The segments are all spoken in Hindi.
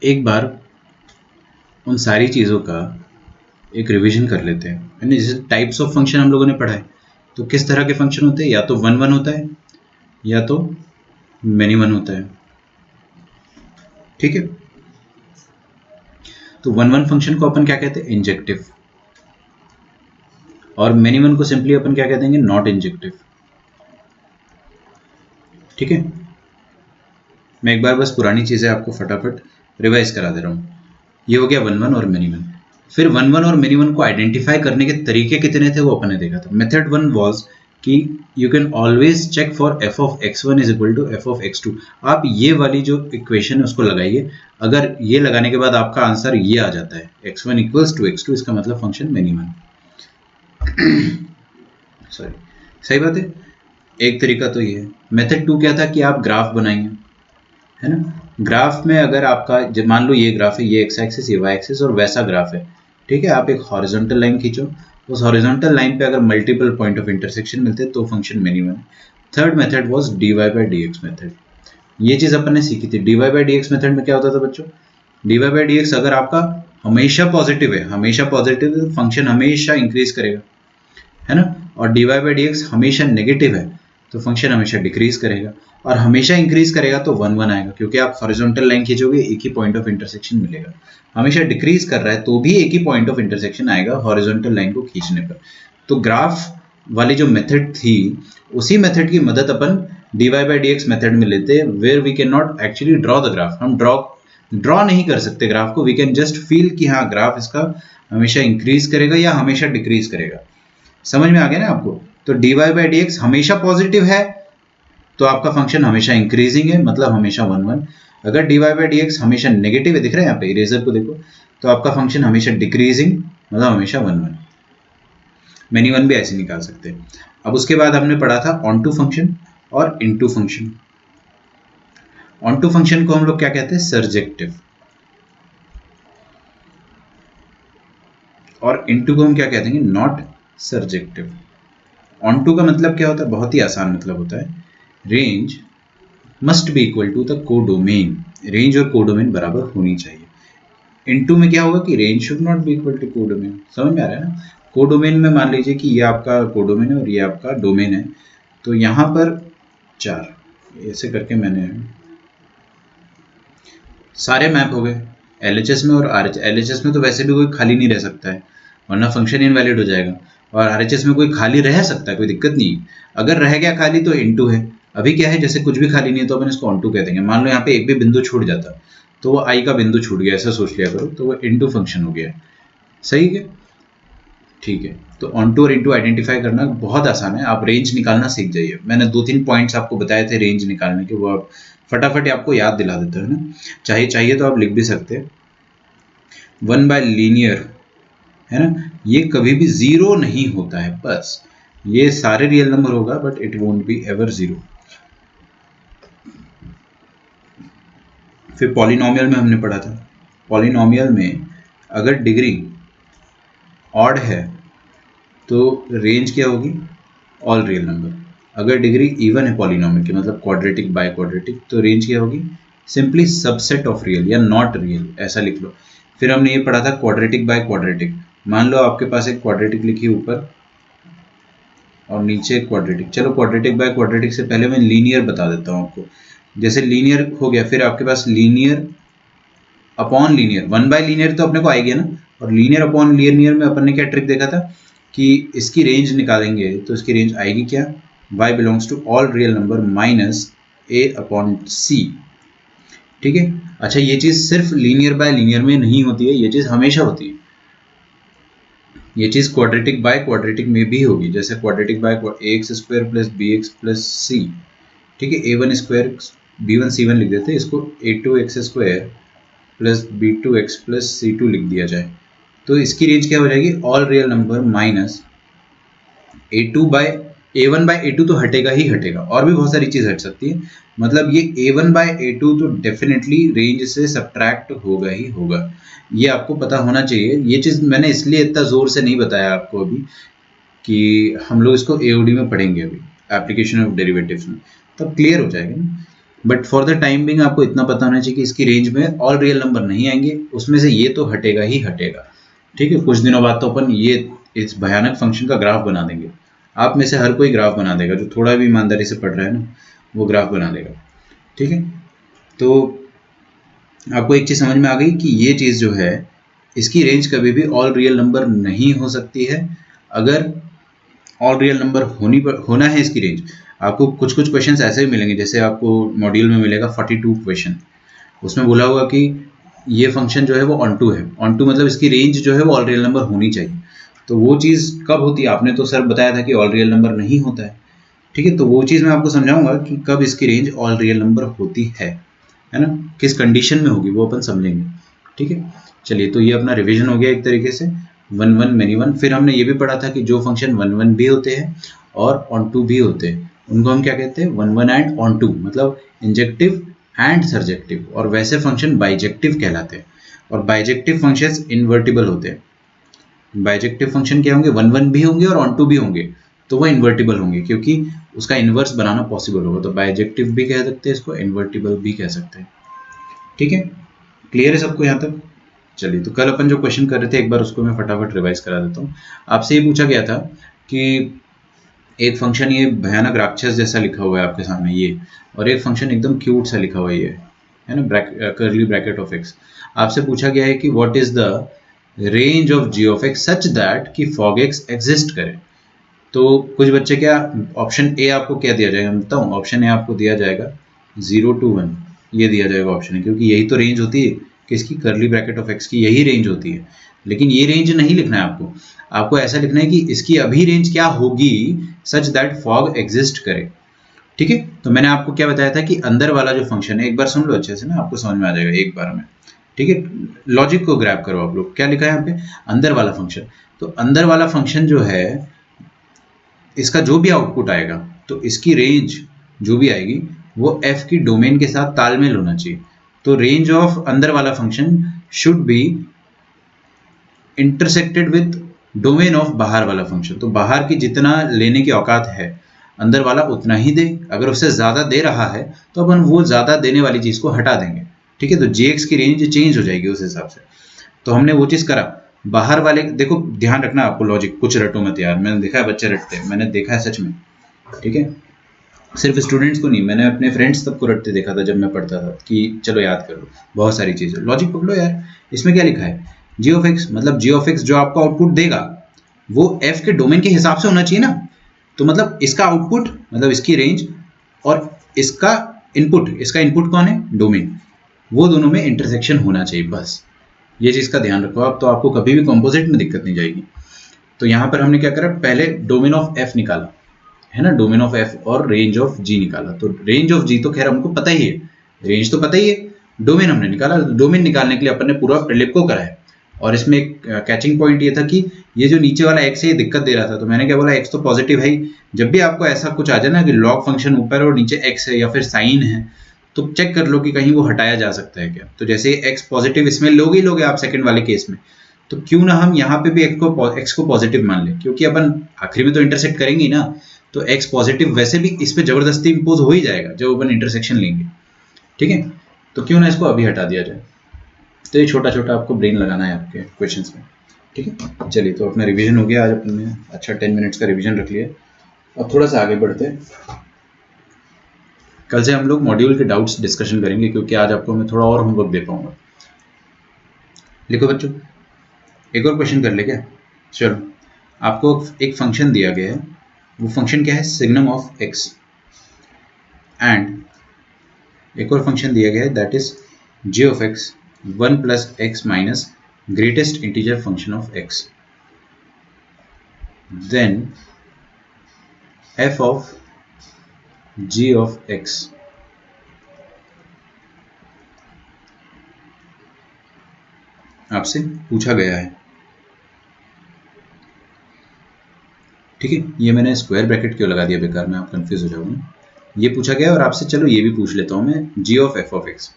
एक बार उन सारी चीज़ों का एक रिवीजन कर लेते हैं, यानी जैसे टाइप्स ऑफ फंक्शन हम लोगों ने पढ़ा है, तो किस तरह के फंक्शन होते हैं, या तो वन वन होता है या तो मेनी वन होता है। ठीक है, तो वन वन फंक्शन को अपन क्या कहते हैं, इंजेक्टिव, और मेनी वन को सिंपली अपन क्या कह देंगे, नॉट इंजेक्टिव। ठीक है, मैं एक बार बस पुरानी चीज़ें आपको फटाफट रिवाइज करा दे रहा हूँ। ये हो गया वन वन और मेनी वन। फिर वन वन और मेनी वन को आइडेंटिफाई करने के तरीके कितने थे वो अपन ने देखा था। मेथड वन वॉज कि you can always check for F of X one is equal to F of X two. आप ये वाली जो इक्वेशन है उसको लगाइए, अगर ये लगाने के बाद आपका आंसर ये आ जाता है X one equals to X two, इसका मतलब फंक्शन मेनी वन। सॉरी, सही बात है। एक तरीका तो ये है। मेथड टू क्या था कि आप ग्राफ बनाएंगे, है ना। ग्राफ में अगर आपका मान लो ये ग्राफ है, ये एक्स एक्सिस ये वाई एक्सिस और वैसा ग्राफ है, ठीक है, आप एक हॉरिजॉन्टल लाइन खींचो, उस हॉरिजॉन्टल लाइन पे अगर मल्टीपल पॉइंट ऑफ इंटरसेक्शन मिलते हैं तो function many one. Third method was D Y by D X method. ये चीज़ अपन ने सीखी थी। D Y by D X method में क्या होता था बच्चों, D Y by D X अगर आपका हमेशा पॉजिटिव है, हमेशा पॉजिटिव है, फंक्शन हमेशा इंक्रीज करेगा, है ना, और D Y by D X हमेशा नेगेटिव है तो फंक्शन हमेशा डिक्रीज करेगा, और हमेशा इंक्रीज करेगा तो वन वन आएगा, क्योंकि आप हॉरिजॉन्टल लाइन खींचोगे एक ही पॉइंट ऑफ इंटरसेक्शन मिलेगा। हमेशा डिक्रीज कर रहा है तो भी एक ही पॉइंट ऑफ इंटरसेक्शन आएगा हॉरिजॉन्टल लाइन को खींचने पर। तो ग्राफ वाली जो मेथड थी, उसी मेथड की मदद अपन D Y by D X method में लेते हैं, where we can not actually draw the graph. हम ड्रॉ नहीं कर सकते ग्राफ को, वी कैन जस्ट फील कि हाँ ग्राफ इसका हमेशा इंक्रीज करेगा या हमेशा डिक्रीज करेगा। समझ में आ गया ना आपको। तो D Y by D X हमेशा पॉजिटिव है तो आपका फंक्शन हमेशा इंक्रीजिंग है, मतलब हमेशा वन वन। अगर D Y by D X हमेशा नेगेटिव है, दिख रहा है यहाँ पे इरेजर को देखो, तो आपका फंक्शन हमेशा डिक्रीजिंग, मतलब हमेशा वन वन। मेनी वन भी ऐसे निकाल सकते हैं। अब उसके बाद हमने पढ़ा था ऑन टू फंक्शन और into function. Onto function को हम लोग क्या कहते हैं, सर्जेक्टिव, और इनटू को हम क्या कहते हैं, नॉट सर्जेक्टिव। ऑन टू का मतलब क्या होता है, बहुत ही आसान मतलब होता है, range must be equal to the codomain. Range और कोडोमेन बराबर होनी चाहिए। इनटू में क्या होगा कि range should not be equal to codomain. समझ में आ रहा है ना। कोडोमेन में मान लीजिए कि ये आपका कोडोमेन है और ये आपका डोमेन है, तो यहाँ पर चार ऐसे करके मैंने सारे मैप हो गए LHS में और RHS। LHS में तो वैसे भी कोई खाली नहीं रह सकता है, वरना फंक्शन इनवैलिड हो जाएगा, और RHS में कोई खाली रह सकता है, कोई दिक्कत नहीं है। अगर रह गया खाली तो इनटू है। अभी क्या है, जैसे कुछ भी खाली नहीं है तो अपन इसको ऑनटू कह देंगे। मान लो यहाँ पे एक भी बिंदु छूट जाता तो वो आई का बिंदु छूट गया, ऐसा सोच लिया करो, तो वो इनटू फंक्शन हो गया। सही है, ठीक है। तो ऑनटू और इनटू आइडेंटिफाई करना बहुत आसान है। आप रेंज निकालना सीख जाइए। मैंने 2-3 पॉइंट्स आपको बताए थे रेंज निकालने के, वो आप फटाफट आपको याद दिला देते हैं ना। चाहिए तो आप लिख भी सकते हैं। वन बाय लीनियर, है ना, ये कभी भी जीरो नहीं होता है, बस ये सारे रियल नंबर होगा but it won't be ever zero. फिर पॉलिनोमियल में हमने पढ़ा था, पॉलिनोमियल में अगर डिग्री ऑड है तो रेंज क्या होगी, ऑल रियल नंबर। अगर डिग्री इवन है पॉलिनोमियल की, मतलब क्वाड्रेटिक बाय क्वाड्रेटिक, तो रेंज क्या होगी, सिंपली सबसेट ऑफ रियल या नॉट रियल, ऐसा लिख लो। फिर हमने ये पढ़ा था क्वाड्रेटिक बाय क्वाड्रेटिक। मान लो आपके पास एक क्वाड्रेटिक लिखी ऊपर और नीचे क्वाड्रेटिक। चलो क्वाड्रेटिक बाय क्वाड्रेटिक से पहले मैं लीनियर बता देता हूँ आपको। जैसे लीनियर हो गया, फिर आपके पास linear upon linear, one by linear तो अपने को आएगी ना, और लीनियर अपॉन लीनियर में अपन ने क्या ट्रिक देखा था कि इसकी रेंज निकालेंगे तो इसकी रेंज आएगी क्या, y belongs to all real number minus a upon c। ठीक है। अच्छा, ये चीज़ सिर्फ लीनियर बाय लीनियर में नहीं होती है, ये चीज़ हमेशा होती है। ये चीज़ क्वाड्रेटिक बाय क्वाड्रेटिक में भी होगी, जैसे quadratic by ax square plus bx plus c। ठीक है, a1 स्क्वायर b1 c1 लिख देते हैं, इसको a2x square plus b2x plus c2 लिख दिया जाए, तो इसकी रेंज क्या हो जाएगी, all real number minus a2 by a1 by a2 तो हटेगा ही हटेगा, और भी बहुत सारी चीज़ हट सकती है, मतलब ये a1 बाय a2 तो डेफिनेटली रेंज से सब्ट्रैक्ट होगा ही होगा। ये आपको पता होना चाहिए। ये चीज़ मैंने इसलिए इतना ज़ोर से नहीं बताया आपको अभी, कि हम लोग इसको AOD में पढ़ेंगे अभी, एप्लीकेशन ऑफ डेरिवेटिव्स में, तब क्लियर हो जाएगा ना। But for the time being आपको इतना पता होना चाहिए कि इसकी रेंज में ऑल रियल नंबर नहीं आएंगे, उसमें से ये तो हटेगा ही हटेगा। ठीक है, कुछ दिनों बाद तो अपन ये इस भयानक फंक्शन का ग्राफ बना देंगे। आप में से हर कोई ग्राफ बना देगा, जो थोड़ा भी ईमानदारी से पढ़ रहा है ना वो ग्राफ बना देगा। ठीक है, तो आपको एक चीज़ समझ में आ गई कि ये चीज़ जो है इसकी रेंज कभी भी ऑल रियल नंबर नहीं हो सकती है। अगर ऑल रियल नंबर होना है इसकी रेंज, आपको कुछ कुछ क्वेश्चंस ऐसे भी मिलेंगे, जैसे आपको मॉड्यूल में मिलेगा 42 क्वेश्चन, उसमें बोला होगा कि ये फंक्शन जो है वो ऑन टू है। ऑन टू मतलब इसकी रेंज जो है वो ऑल रियल नंबर होनी चाहिए। तो वो चीज़ कब होती है, आपने तो सर बताया था कि ऑल रियल नंबर नहीं होता है। ठीक है, तो वो चीज़ मैं आपको समझाऊंगा कि कब इसकी रेंज ऑल रियल नंबर होती है ना, किस कंडीशन में होगी वो अपन समझेंगे। ठीक है, चलिए, तो ये अपना रिवीजन हो गया एक तरीके से, वन वन मेनी वन। फिर हमने ये भी पढ़ा था कि जो फंक्शन वन वन भी होते हैं और ऑन टू भी होते हैं उनको हम क्या कहते हैं, one one and onto, मतलब इंजेक्टिव एंड सर्जेक्टिव। और वैसे फंक्शन बाइजेक्टिव कहलाते हैं, और बाइजेक्टिव फंक्शंस इन्वर्टिबल होते हैं। बाइजेक्टिव फंक्शन क्या होंगे, वन वन भी होंगे और ऑन टू भी होंगे, तो वो इन्वर्टिबल होंगे क्योंकि उसका इन्वर्स बनाना पॉसिबल होगा। तो बाइजेक्टिव भी कह सकते हैं इसको, इन्वर्टिबल भी कह सकते हैं। ठीक है, क्लियर है सबको यहाँ तक? चलिए, तो कल अपन जो क्वेश्चन कर रहे थे एक बार उसको मैं फटाफट रिवाइज करा देता हूँ। आपसे ये पूछा गया था कि एक फंक्शन ये भयानक राक्षस जैसा लिखा हुआ है आपके सामने ये, और एक फंक्शन एकदम क्यूट सा लिखा हुआ है है ना, कर्ली ब्रैकेट ऑफ एक्स। आपसे पूछा गया है कि what is the range of G of X such that कि फॉग एक्स एग्जिस्ट करे। तो कुछ बच्चे क्या, ऑप्शन ए आपको क्या दिया जाएगा, मैं बताऊँ, ऑप्शन ए आपको दिया जाएगा 0 to 1, ये दिया जाएगा ऑप्शन है, क्योंकि यही तो रेंज होती है किसकी, कर्ली ब्रैकेट ऑफ एक्स की, यही रेंज होती है। लेकिन ये रेंज नहीं लिखना है आपको, आपको ऐसा लिखना है कि इसकी अभी रेंज क्या होगी सच दैट फॉग एग्जिस्ट करे। ठीक है, तो मैंने आपको क्या बताया था कि अंदर वाला जो फंक्शन है, एक बार सुन लो अच्छे से ना, आपको समझ में आ जाएगा एक बार में। ठीक है, लॉजिक को ग्रैब करो आप लोग, क्या लिखा है यहाँ पे, अंदर वाला फंक्शन। तो अंदर वाला फंक्शन जो है इसका जो भी आउटपुट आएगा, तो इसकी रेंज जो भी आएगी वो f की डोमेन के साथ तालमेल होना चाहिए। तो रेंज ऑफ अंदर वाला function should be intersected with domain of बाहर वाला फंक्शन। तो बाहर की जितना लेने की औकात है अंदर वाला उतना ही दे, अगर उससे ज़्यादा दे रहा है तो अपन वो ज़्यादा देने वाली चीज़ को हटा देंगे। ठीक है, तो jx की रेंज चेंज हो जाएगी उस हिसाब से। तो हमने वो चीज़ करा, बाहर वाले, देखो ध्यान रखना आपको, लॉजिक कुछ रटो मत यार, मैंने देखा है बच्चे रटते हैं, मैंने देखा है सच में। ठीक है, सिर्फ स्टूडेंट्स को नहीं, मैंने अपने फ्रेंड्स तक को रटते देखा था जब मैं पढ़ता था कि चलो याद कर लो बहुत सारी चीज़ें, लॉजिक पकड़ो यार। इसमें क्या लिखा है, जी ऑफ एक्स, मतलब जी ऑफ एक्स जो आपको आउटपुट देगा वो एफ के डोमेन के हिसाब से होना चाहिए ना। तो मतलब इसका आउटपुट मतलब इसकी रेंज, और इसका इनपुट कौन है, डोमेन, वो दोनों में इंटरसेक्शन होना चाहिए, बस ये चीज़ का ध्यान रखो आप, तो आपको कभी भी कंपोजिट में दिक्कत नहीं जाएगी। तो यहाँ पर हमने क्या करा, पहले डोमेन ऑफ एफ निकाला, है ना, डोमेन ऑफ एफ और रेंज ऑफ जी निकाला। तो रेंज ऑफ जी तो खैर हमको पता ही है, रेंज तो पता ही है, डोमेन हमने निकाला। डोमेन निकालने के लिए अपन ने पूरा प्रिलिप को करा है। और इसमें एक कैचिंग पॉइंट ये था कि ये जो नीचे वाला एक्स है ये दिक्कत दे रहा था, तो मैंने क्या बोला, एक्स तो पॉजिटिव है ही। जब भी आपको ऐसा कुछ आ जाए ना कि लॉग फंक्शन ऊपर और नीचे एक्स है या फिर साइन है, तो चेक कर लो कि कहीं वो हटाया जा सकता है क्या। तो जैसे एक्स पॉजिटिव इसमें लोगे ही लोगे आप सेकंड वाले केस में, तो क्यों ना हम यहाँ पे भी एक्स को पॉजिटिव मान लें, क्योंकि अपन आखिरी में तो इंटरसेक्ट करेंगे ही ना। तो एक्स पॉजिटिव वैसे भी इस पे जबरदस्ती इंपोज हो ही जाएगा जब अपन इंटरसेक्शन लेंगे। ठीक है, तो क्यों ना इसको अभी हटा दिया जाए। तो ये छोटा छोटा आपको ब्रेन लगाना है आपके क्वेश्चंस में। ठीक है, चलिए, तो अपना रिवीजन हो गया आज अपन ने, अच्छा 10 मिनट्स का रिवीजन रख लिया। अब थोड़ा सा आगे बढ़ते हैं, कल से हम लोग मॉड्यूल के डाउट्स डिस्कशन करेंगे, क्योंकि आज आपको मैं थोड़ा और होमवर्क दे पाऊंगा। लिखो बच्चों, एक और क्वेश्चन कर ले क्या। चलो, आपको एक फंक्शन दिया गया है, वो फंक्शन क्या है, सिग्नम ऑफ एक्स, एंड एक और फंक्शन दिया गया है that is G of X 1 plus X minus greatest integer function of X, then f of g of x। आपसे पूछा गया है। ठीक है, ये मैंने स्क्वायर ब्रैकेट क्यों लगा दिया बेकार में, आप कंफ्यूज हो जाओगे। ये पूछा गया और आपसे, चलो ये भी पूछ लेता हूँ मैं, g of f of x।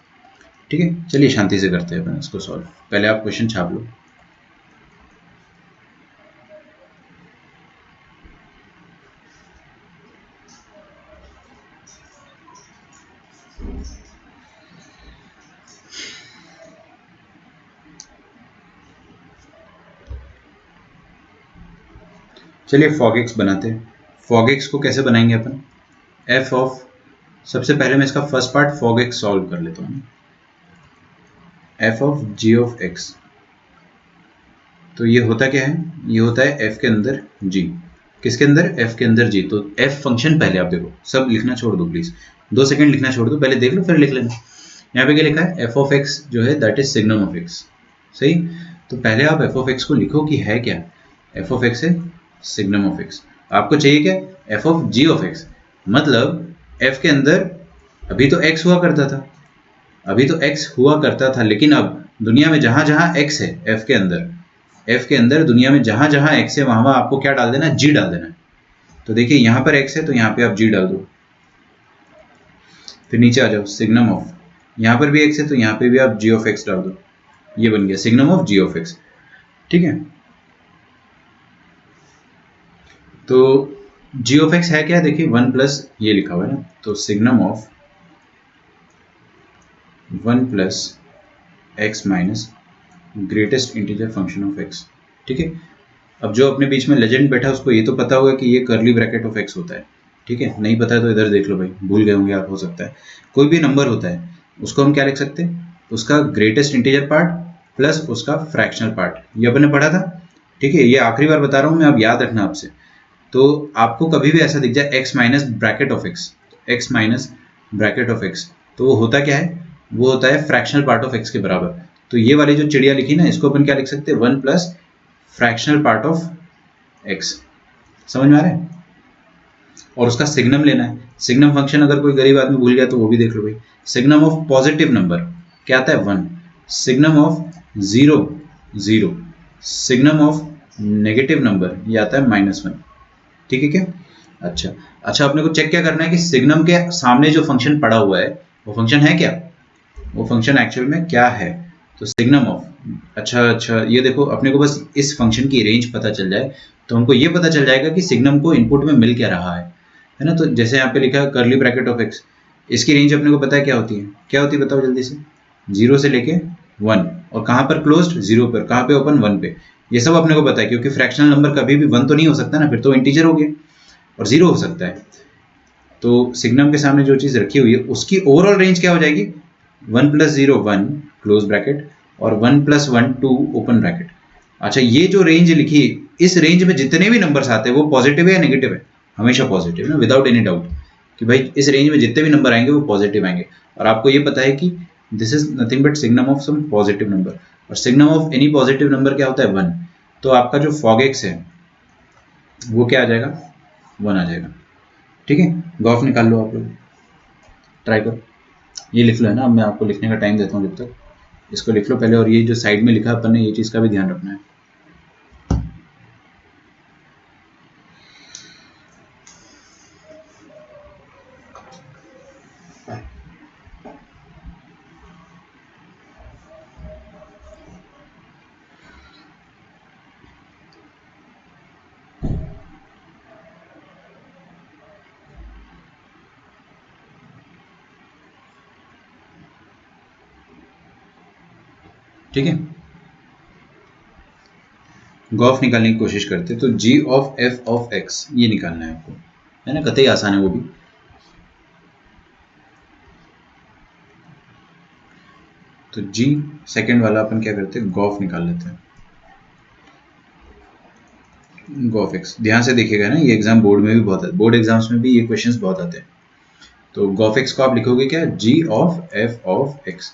ठीक है, चलिए शांति से करते हैं अपन इसको सॉल्व। पहले आप क्वेश्चन छाप लो। चलिए फॉग एक्स बनाते हैं। फॉग एक्स को कैसे बनाएंगे अपन? एफ ऑफ, सबसे पहले मैं इसका first part fog X solve कर लेता हूँ। F of G of X, तो ये होता क्या है? ये होता है एफ के अंदर जी। किसके अंदर? एफ के अंदर जी। तो एफ फंक्शन पहले आप देखो, सब लिखना छोड़ दो प्लीज, 2 सेकंड लिखना छोड़ दो, पहले देख लो फिर लिख लेना। यहाँ पे क्या लिखा है? एफ ऑफ एक्स जो है that is signum of x. सही, तो पहले आप एफ ऑफ एक्स को लिखो कि है क्या। एफ ऑफ एक्स है सिग्नम ऑफ एक्स। आपको चाहिए क्या? F of G of X, मतलब एफ के अंदर अभी तो एक्स हुआ करता था, अभी तो x हुआ करता था, लेकिन अब दुनिया में जहां जहां x है f के अंदर, f के अंदर दुनिया में जहां जहां x है वहां वहां आपको क्या डाल देना है? g डाल देना है। तो देखिए यहाँ पर x है तो यहाँ पे आप g डाल दो, फिर नीचे आ जाओ सिग्नम ऑफ, यहाँ पर भी x है तो यहाँ पे भी आप g ऑफ x डाल दो, ये बन गया signum of g of x। ठीक है, तो g ऑफ x है क्या? देखिए 1 प्लस ये लिखा हुआ है ना, तो signum of 1 plus X minus greatest integer function of x. ठीक है, अब जो अपने बीच में लेजेंड बैठा है उसको ये तो पता होगा कि ये कर्ली ब्रैकेट ऑफ एक्स होता है। ठीक है, नहीं पता है तो इधर देख लो भाई, भूल गए होंगे आप, हो सकता है। कोई भी नंबर होता है उसको हम क्या लिख सकते हैं? उसका ग्रेटेस्ट इंटीजर पार्ट प्लस उसका फ्रैक्शनल पार्ट, ये अपने पढ़ा था। ठीक है, ये आखिरी बार बता रहा हूँ मैं, अब याद रखना आपसे। तो आपको कभी भी ऐसा दिख जाए x minus bracket of x, x minus bracket of X, तो वो होता क्या है? वो होता है फ्रैक्शनल पार्ट ऑफ एक्स के बराबर। तो ये वाली जो चिड़िया लिखी ना, इसको अपन क्या लिख सकते हैं? 1 plus fractional part of x. समझ में आ रहा है? और उसका सिग्नम लेना है। सिग्नम फंक्शन अगर कोई गरीब आदमी भूल गया तो वो भी देख लो भाई। सिग्नम ऑफ पॉजिटिव नंबर क्या आता है? 1। Signum of 0 0। Signum of negative number ये आता है -1। ठीक है क्या? अच्छा अच्छा, अपने को चेक क्या करना है कि सिग्नम के सामने जो फंक्शन पड़ा हुआ है वो फंक्शन है क्या, वो फंक्शन एक्चुअल में क्या है। तो सिग्नम ऑफ, अच्छा ये देखो, अपने को बस इस फंक्शन की रेंज पता चल जाए तो हमको ये पता चल जाएगा कि सिग्नम को इनपुट में मिल क्या रहा है ना। तो जैसे यहाँ पे लिखा है कर्ली ब्रैकेट ऑफ एक्स, इसकी रेंज अपने को पता है क्या होती है? क्या होती है बताओ जल्दी से? 0 से लेके 1, और कहाँ पर क्लोज्ड? 0 पर। कहाँ पे ओपन? 1 पे। ये सब अपने को पता है क्योंकि फ्रैक्शनल नंबर कभी भी 1 तो नहीं हो सकता ना, फिर तो इंटीजर हो गया, और 0 हो सकता है। तो सिग्नम के सामने जो चीज़ रखी हुई है उसकी ओवरऑल रेंज क्या हो जाएगी? 1 प्लस 0 1 क्लोज ब्रैकेट, और 1 प्लस 1 2 ओपन ब्रैकेट। अच्छा, ये जो रेंज लिखी, इस रेंज में जितने भी नंबर्स आते हैं वो पॉजिटिव है या नेगेटिव है? हमेशा पॉजिटिव ना, विदाउट एनी डाउट, कि भाई इस रेंज में जितने भी नंबर आएंगे वो पॉजिटिव आएंगे। और आपको ये पता है कि this is nothing but signum of some positive number, और signum of any positive number क्या होता है? 1। तो आपका जो फॉग एक्स है वो क्या आ जाएगा? 1 आ जाएगा। ठीक है, गॉफ निकाल लो आप लोग, ट्राई करो। ये लिख लो है ना, अब मैं आपको लिखने का टाइम देता हूँ जब तक। इसको लिख लो पहले, और ये जो साइड में लिखा अपन ने, ये चीज़ का भी ध्यान रखना है। ठीक है, गॉफ निकालने की कोशिश करते, तो G of F of X ये निकालना है आपको, है ना, कतई आसान है वो भी। तो जी सेकंड वाला अपन क्या करते हैं? गॉफ निकाल लेते हैं। गॉफ एक्स, ध्यान से देखिएगा ना, ये एग्जाम बोर्ड में भी बहुत है, बोर्ड एग्जाम्स में भी ये क्वेश्चंस बहुत आते हैं। तो गॉफ एक्स को आप लिखोगे क्या? जी ऑफ एफ ऑफ एक्स।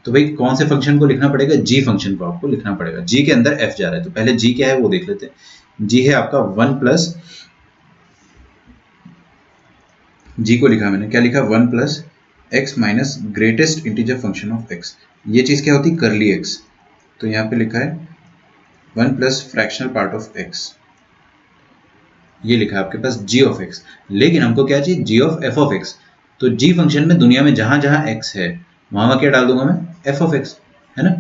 तो भाई कौन से फंक्शन को लिखना पड़ेगा? जी फंक्शन को आपको लिखना पड़ेगा। जी के अंदर एफ जा रहा है, तो पहले जी क्या है वो देख लेते हैं। जी है आपका 1 प्लस, जी को लिखा मैंने, क्या लिखा? 1 plus X minus greatest integer function of X. ये चीज़ क्या होती है? करली एक्स। तो यहाँ पे लिखा है 1 plus fractional part of X, ये लिखा है आपके पास जी ऑफ एक्स। लेकिन हमको क्या चाहिए? जी ऑफ एफ ऑफ एक्स। तो जी फंक्शन में दुनिया में जहां जहां एक्स है वहां वहां क्या डाल दूंगा मैं? एफ ऑफ एक्स, है ना।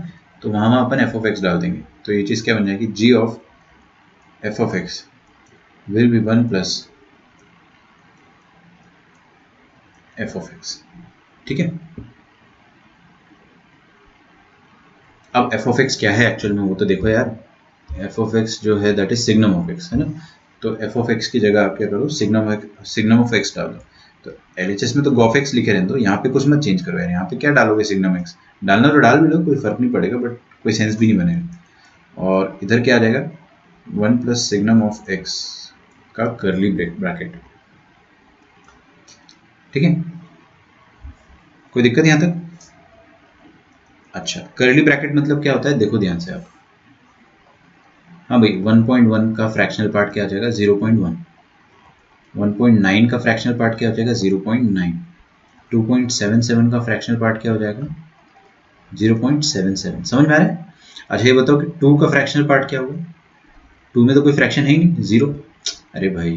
तो वहां वहां अपन एफ ऑफ एक्स डाल देंगे, तो ये चीज़ क्या बन जाएगी? G of F of x will be 1 plus f of x. ठीक है, अब एफ ऑफ एक्स क्या है एक्चुअल में वो तो देखो यार। एफ ऑफ एक्स जो है that is signum of X, है ना। तो एफ ऑफ एक्स की जगह आप क्या करो, सिग्नम ऑफ एक्स डाल दो। तो LHS में तो गॉफ एक्स लिखे रहने दो, यहाँ पे कुछ मत चेंज करो यार। यहाँ पे क्या डालोगे, सिग्नम एक्स डालना तो डाल भी लो, कोई फर्क नहीं पड़ेगा, बट कोई सेंस भी नहीं बनेगा। और इधर क्या आ जाएगा, 1 प्लस सिग्नम ऑफ एक्स का कर्ली ब्रैकेट। ठीक है, कोई दिक्कत यहाँ तक? अच्छा, कर्ली ब्रैकेट मतलब क्या होता है, देखो ध्यान से आप। हाँ भाई, 1.1 का फ्रैक्शनल पार्ट क्या आ जाएगा, 0.1। 1.9 का फ्रैक्शनल पार्ट क्या हो जाएगा, 0.9। 2.77 का फ्रैक्शनल पार्ट क्या हो जाएगा, 0.77। समझ में आ रहा है? अच्छा ये बताओ कि 2 का फ्रैक्शनल पार्ट क्या होगा, 2 में तो कोई फ्रैक्शन है ही नहीं, 0। अरे भाई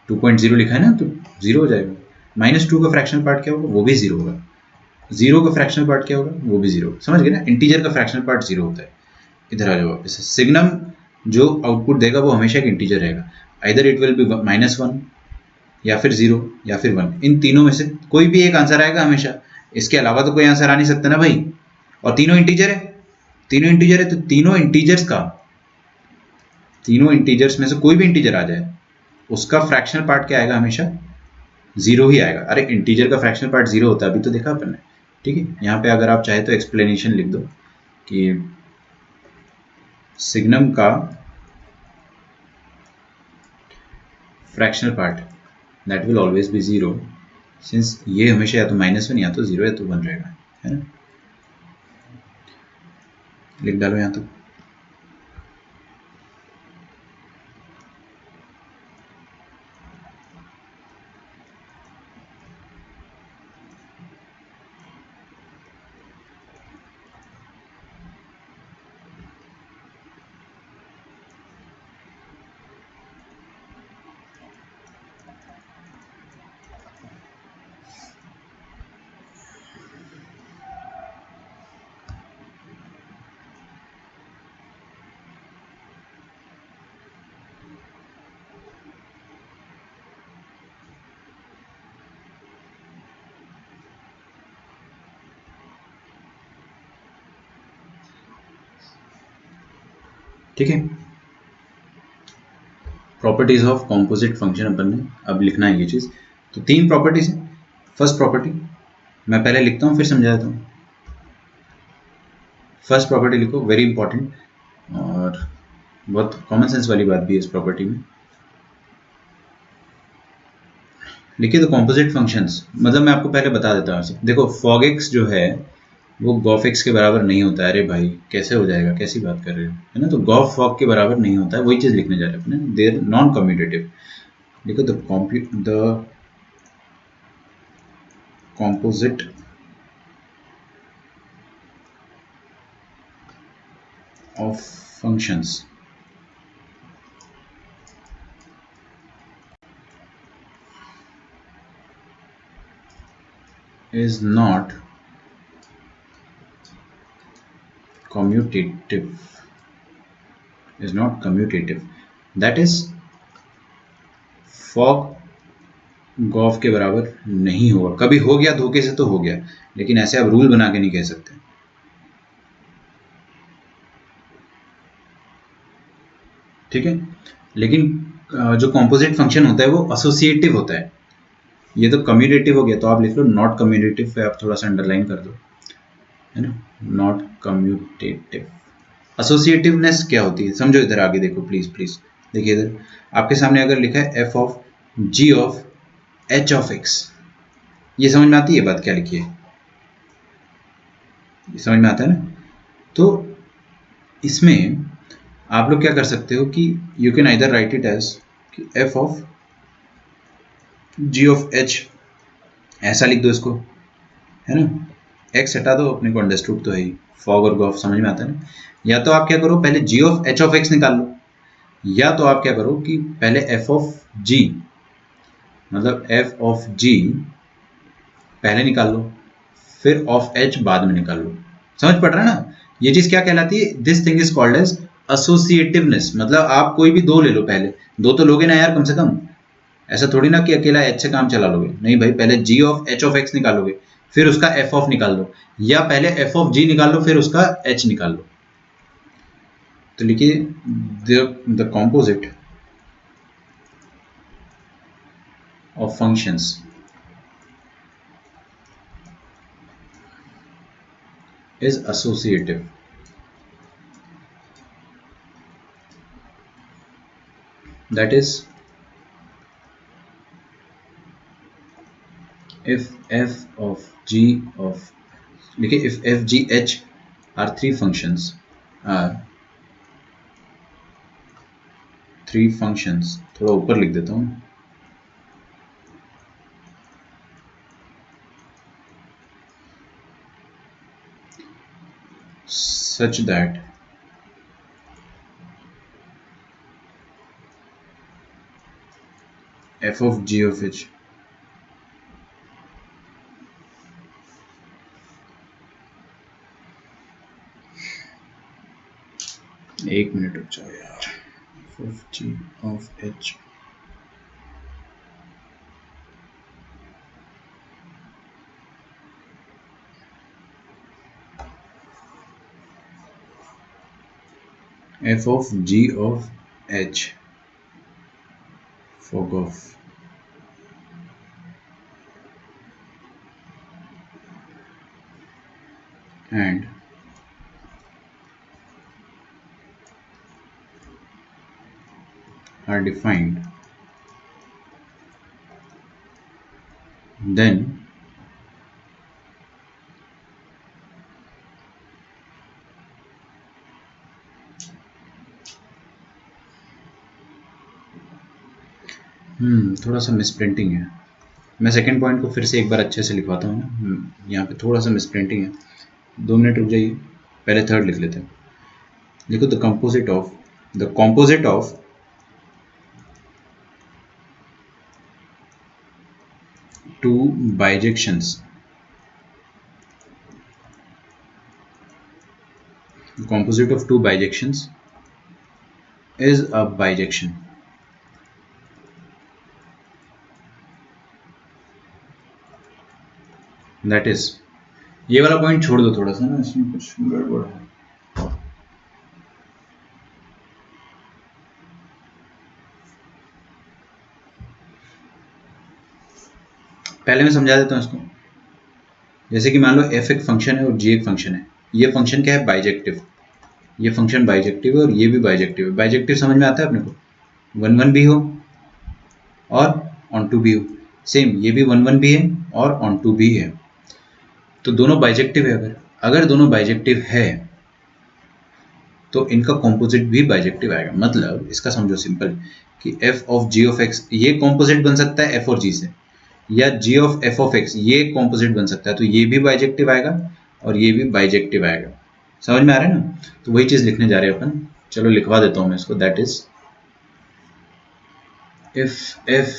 2.0 लिखा है ना, तो 0 हो जाएगा। -2 का फ्रैक्शनल पार्ट क्या होगा, वो भी 0 होगा। 0 का फ्रैक्शनल पार्ट क्या होगा, वो भी 0। समझ गए ना, इंटीजर का फ्रैक्शनल पार्ट 0 होता है। इधर आ जाओ वापस। सिग्नम जो आउटपुट देगा वो हमेशा एक इंटीजर रहेगा, आइदर इट विल बी -1 या फिर 0 या फिर 1। इन तीनों में से कोई भी एक आंसर आएगा हमेशा, इसके अलावा तो कोई आंसर आ नहीं सकता ना भाई। और तीनों इंटीजर है, तीनों इंटीजर है, तो तीनों इंटीजर्स में से कोई भी इंटीजर आ जाए, उसका फ्रैक्शनल पार्ट क्या आएगा, हमेशा 0 ही आएगा। अरे इंटीजर का फ्रैक्शनल पार्ट 0 होता है, अभी तो देखा अपन ने। ठीक है, यहाँ पे अगर आप चाहे तो एक्सप्लेनेशन लिख दो कि सिग्नम का fractional part that will always be 0, since ये हमेशा या तो -1 या तो 0 या तो 1 रहेगा, है ना। लिख डालो यहाँ तक। ठीक है, प्रॉपर्टीज ऑफ कॉम्पोजिट फंक्शन अपन ने अब लिखना है ये चीज़। तो 3 प्रॉपर्टीज है। फर्स्ट प्रॉपर्टी मैं पहले लिखता हूँ फिर समझा देता हूँ। फर्स्ट प्रॉपर्टी लिखो, वेरी इंपॉर्टेंट, और बहुत कॉमन सेंस वाली बात भी है इस प्रॉपर्टी में। लिखिए तो कॉम्पोजिट फंक्शंस मतलब मैं आपको पहले बता देता हूँ। देखो फॉग एक्स जो है वो गॉफ एक्स के बराबर नहीं होता है। अरे भाई कैसे हो जाएगा, कैसी बात कर रहे हो, है ना। तो गॉफ फॉग के बराबर नहीं होता है, वही चीज़ लिखने जा रहे हैं अपने, देर नॉन कम्यूटेटिव। देखो द composite of functions is not commutative, that is fog gof के बराबर नहीं होगा। कभी हो गया धोखे से तो हो गया, लेकिन ऐसे आप रूल बना के नहीं कह सकते। ठीक है, लेकिन जो कॉम्पोजिट फंक्शन होता है वो एसोसिएटिव होता है। ये तो कम्यूटेटिव हो गया, तो आप लिख लो नॉट कम्यूटेटिव पे आप थोड़ा सा अंडरलाइन कर दो, है ना। Not commutative. एसोसिएटिवनेस क्या होती है समझो, इधर आगे देखो प्लीज प्लीज। देखिए इधर आपके सामने अगर लिखा है F of G of H of X, ये समझ में आती है बात क्या लिखी है, ये समझ में आता है ना। तो इसमें आप लोग क्या कर सकते हो कि you can either write it as F of G of H, ऐसा लिख दो इसको, है ना। एक्स हटा दो, अपने को अंडरस्टूड तो है ही, फॉग और गॉफ समझ में आता है ना। या तो आप क्या करो पहले जी ऑफ एच ऑफ एक्स निकाल लो, या तो आप क्या करो कि पहले एफ ऑफ जी मतलब एफ ऑफ जी पहले निकाल लो, फिर ऑफ एच बाद में निकाल लो। समझ पड़ रहा है ना। ये चीज क्या कहलाती है, this thing is called as associativeness. मतलब आप कोई भी दो ले लो, पहले दो तो लोगे ना यार कम से कम, ऐसा थोड़ी ना कि अकेला एच से काम चला लोगे, नहीं भाई, पहले जी ऑफ एच ऑफ एक्स निकालोगे, फिर उसका एफ ऑफ निकाल लो, या पहले एफ ऑफ जी निकाल लो फिर उसका एच निकाल लो। तो लिखिए the composite of functions is associative. That is, if f of g of देखिए if f g h are three functions थोड़ा ऊपर लिख देता हूँ such that f of g of h एक मिनट रुक जाओ यार f of g of h f of g of h fog off and are defined, then थोड़ा सा मिसप्रिंटिंग है। मैं सेकंड पॉइंट को फिर से एक बार अच्छे से लिखवाता हूँ ना, यहाँ पे थोड़ा सा मिसप्रिंटिंग है। 2 मिनट रुक जाइए, पहले थर्ड लिख लेते हैं। देखो the composite of two bijections composite of two bijections is a bijection. That is, ये वाला पॉइंट छोड़ दो थोड़ा सा ना, इसमें कुछ गड़बड़ है। पहले मैं समझा देता हूँ इसको। जैसे कि मान लो f एक फंक्शन है और g एक फंक्शन है। ये फंक्शन क्या है? बाइजेक्टिव। ये फंक्शन बाइजेक्टिव है और ये भी बाइजेक्टिव है। बाइजेक्टिव समझ में आता है अपने को? 1 1 भी हो और ऑन टू भी हो। सेम ये भी 1 1 भी है और ऑन टू भी है। तो दोनों बाइजेक्टिव है। अगर दोनों बाइजेक्टिव है तो इनका कॉम्पोजिट भी बाइजेक्टिव आएगा। मतलब इसका समझो सिंपल कि f of g of x ये कॉम्पोजिट बन सकता है f और g से, या g of f of x ये कॉम्पोजिट बन सकता है। तो ये भी बाइजेक्टिव आएगा और ये भी बाइजेक्टिव आएगा। समझ में आ रहा है ना? तो वही चीज लिखने जा रहे हैं अपन। चलो लिखवा देता हूं मैं इसको। That is if f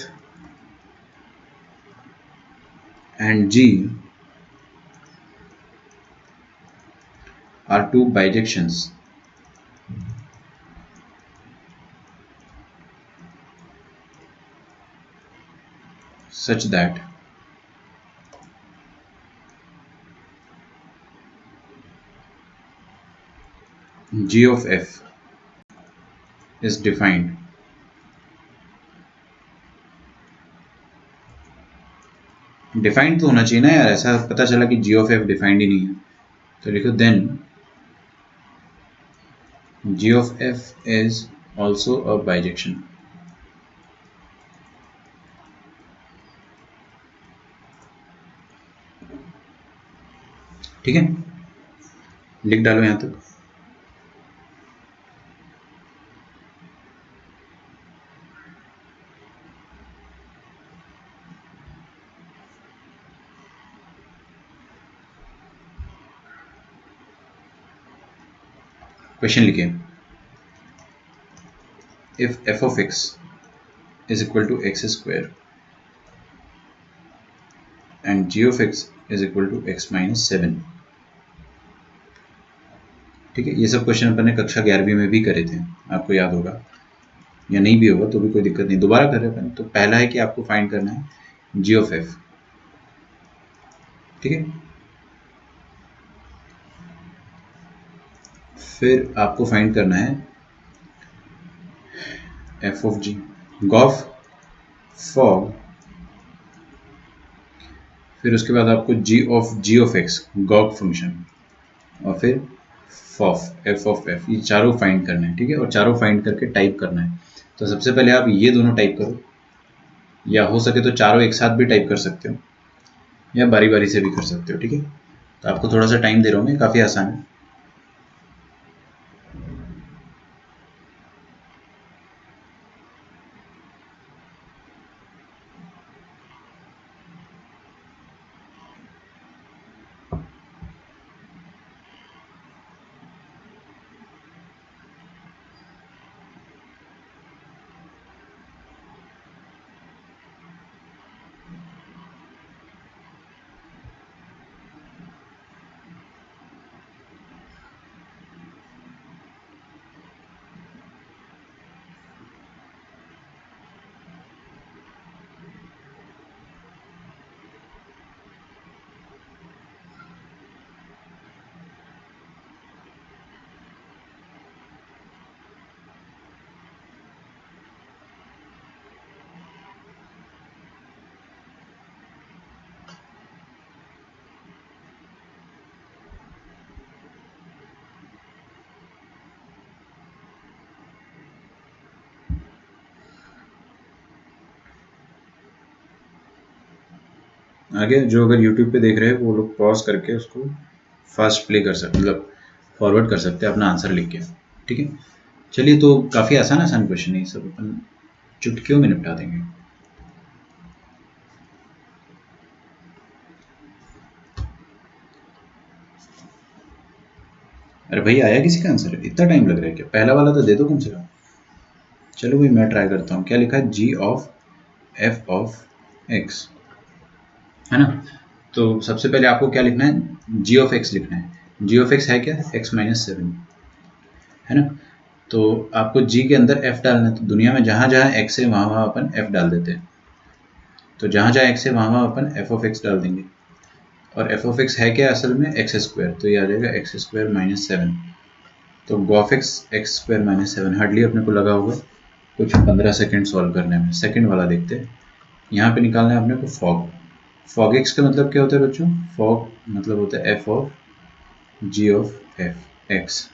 and g are two bijections such that g of f is defined defined तो होना चाहिए ना यार। ऐसा पता चला कि g of f डिफाइंड ही नहीं है, तो लिखो then g of f is also a bijection। ठीक है, लिख डालो यहां तक। क्वेश्चन लिखिए, if f of x is equal to x square and g of x is equal to x minus 7। ठीक है, ये सब क्वेश्चन अपन ने कक्षा 11वीं में भी करे थे, आपको याद होगा, या नहीं भी होगा तो भी कोई दिक्कत नहीं, दोबारा कर रहे अपन। तो पहला है कि आपको फाइंड करना है g of f। ठीक है, फिर आपको फाइंड करना है f of g। Gof fog फिर उसके बाद आपको G of X gog function, और फिर फॉफ एफ ऑफ एफ, ये चारों फाइंड करना है, ठीक है, और चारों फाइंड करके टाइप करना है। तो सबसे पहले आप ये दोनों टाइप करो, या हो सके तो चारों एक साथ भी टाइप कर सकते हो, या बारी बारी से भी कर सकते हो, ठीक है। तो आपको थोड़ा सा टाइम दे रहा हूँ मैं, काफ़ी आसान है। आगे जो अगर YouTube पे देख रहे हैं वो लोग पॉज करके उसको फास्ट प्ले कर सकते, मतलब फॉरवर्ड कर सकते हैं अपना आंसर लिख के, ठीक है। चलिए, तो काफ़ी आसान आसान क्वेश्चन है, सब अपन चुटकियों में निपटा देंगे। अरे भाई, आया किसी का आंसर? इतना टाइम लग रहा है क्या? पहला वाला तो दे दो कम से कम। चलो भाई, मैं ट्राई करता हूँ। क्या लिखा है? G of F of X, है ना। तो सबसे पहले आपको क्या लिखना है? जी ऑफ एक्स लिखना है। जी ऑफ एक्स है क्या? एक्स माइनस सेवन, है ना। तो आपको जी के अंदर एफ डालना है। तो दुनिया में जहाँ जहाँ एक्स है वहाँ वहाँ अपन एफ डाल देते हैं। तो जहाँ जहाँ एक्स है वहाँ वहाँ अपन एफ ऑफ एक्स डाल देंगे। और एफ ऑफ एक्स है क्या असल में? X square. तो ये आ जाएगा एक्स स्क्वायर माइनस सेवन। तो gof X x square minus seven, hardly अपने को लगा होगा कुछ 15 सेकेंड सॉल्व करने में। सेकेंड वाला देखते हैं। यहाँ पे निकालना है अपने को फॉग। फॉग एक्स का मतलब क्या होता है बच्चों? फॉग मतलब होता है F of G of F X.